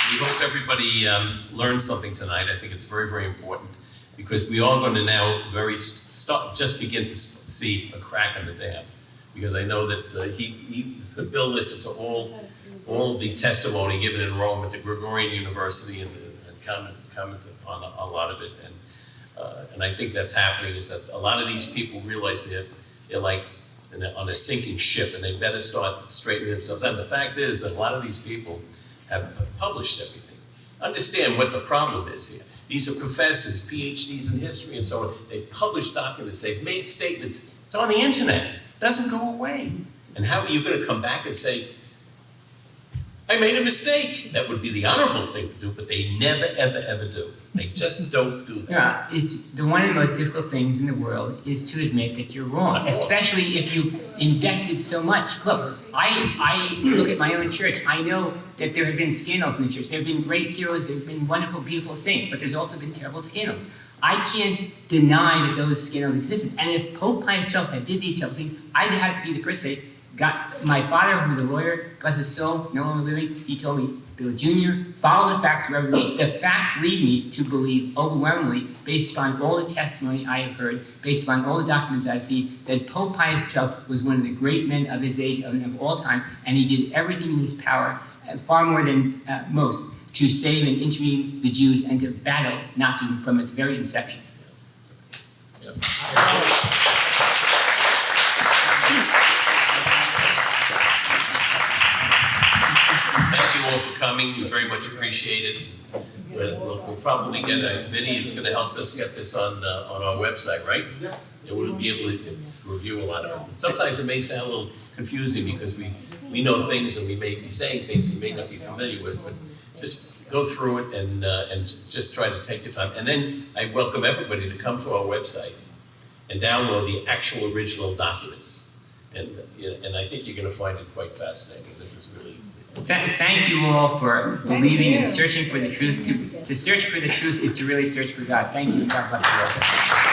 We hope everybody learned something tonight. I think it's very, very important, because we are going to now just begin to see a crack in the dam. Because I know that Bill listened to all the testimony given in Rome at the Gregorian University and commented on a lot of it. And I think that's happening, is that a lot of these people realize they're like on a sinking ship, and they better start straightening themselves out. The fact is that a lot of these people have published everything. Understand what the problem is here. These are professors, PhDs in history and so on. They've published documents, they've made statements. It's on the internet. It doesn't go away. And how are you going to come back and say, I made a mistake? That would be the honorable thing to do, but they never, ever, ever do. They just don't do that. Yeah, it's one of the most difficult things in the world is to admit that you're wrong, especially if you invested so much. Look, I look at my own church. I know that there have been scandals in the church. There have been great heroes. There have been wonderful, beautiful saints, but there's also been terrible scandals. I can't deny that those scandals existed. And if Pope Pius XII had did these terrible things, I'd have to be the first to say, my father, who was a lawyer, bless his soul, no longer living, he told me, Bill Jr., follow the facts wherever they lead. The facts lead me to believe overwhelmingly, based upon all the testimony I have heard, based upon all the documents I've seen, that Pope Pius XII was one of the great men of his age and of all time, and he did everything in his power, far more than most, to save and intervene the Jews and to battle Nazism from its very inception. Yep. Thank you all for coming. We very much appreciate it. We'll probably get Vinny is going to help us get this on our website, right? Yeah. And we'll be able to review a lot of it. Sometimes it may sound a little confusing because we know things and we may be saying things you may not be familiar with, but just go through it and just try to take your time. And then I welcome everybody to come to our website and download the actual original documents. And I think you're going to find it quite fascinating. This is really... Thank you all for believing and searching for the truth. To search for the truth is to really search for God. Thank you. God bless you all.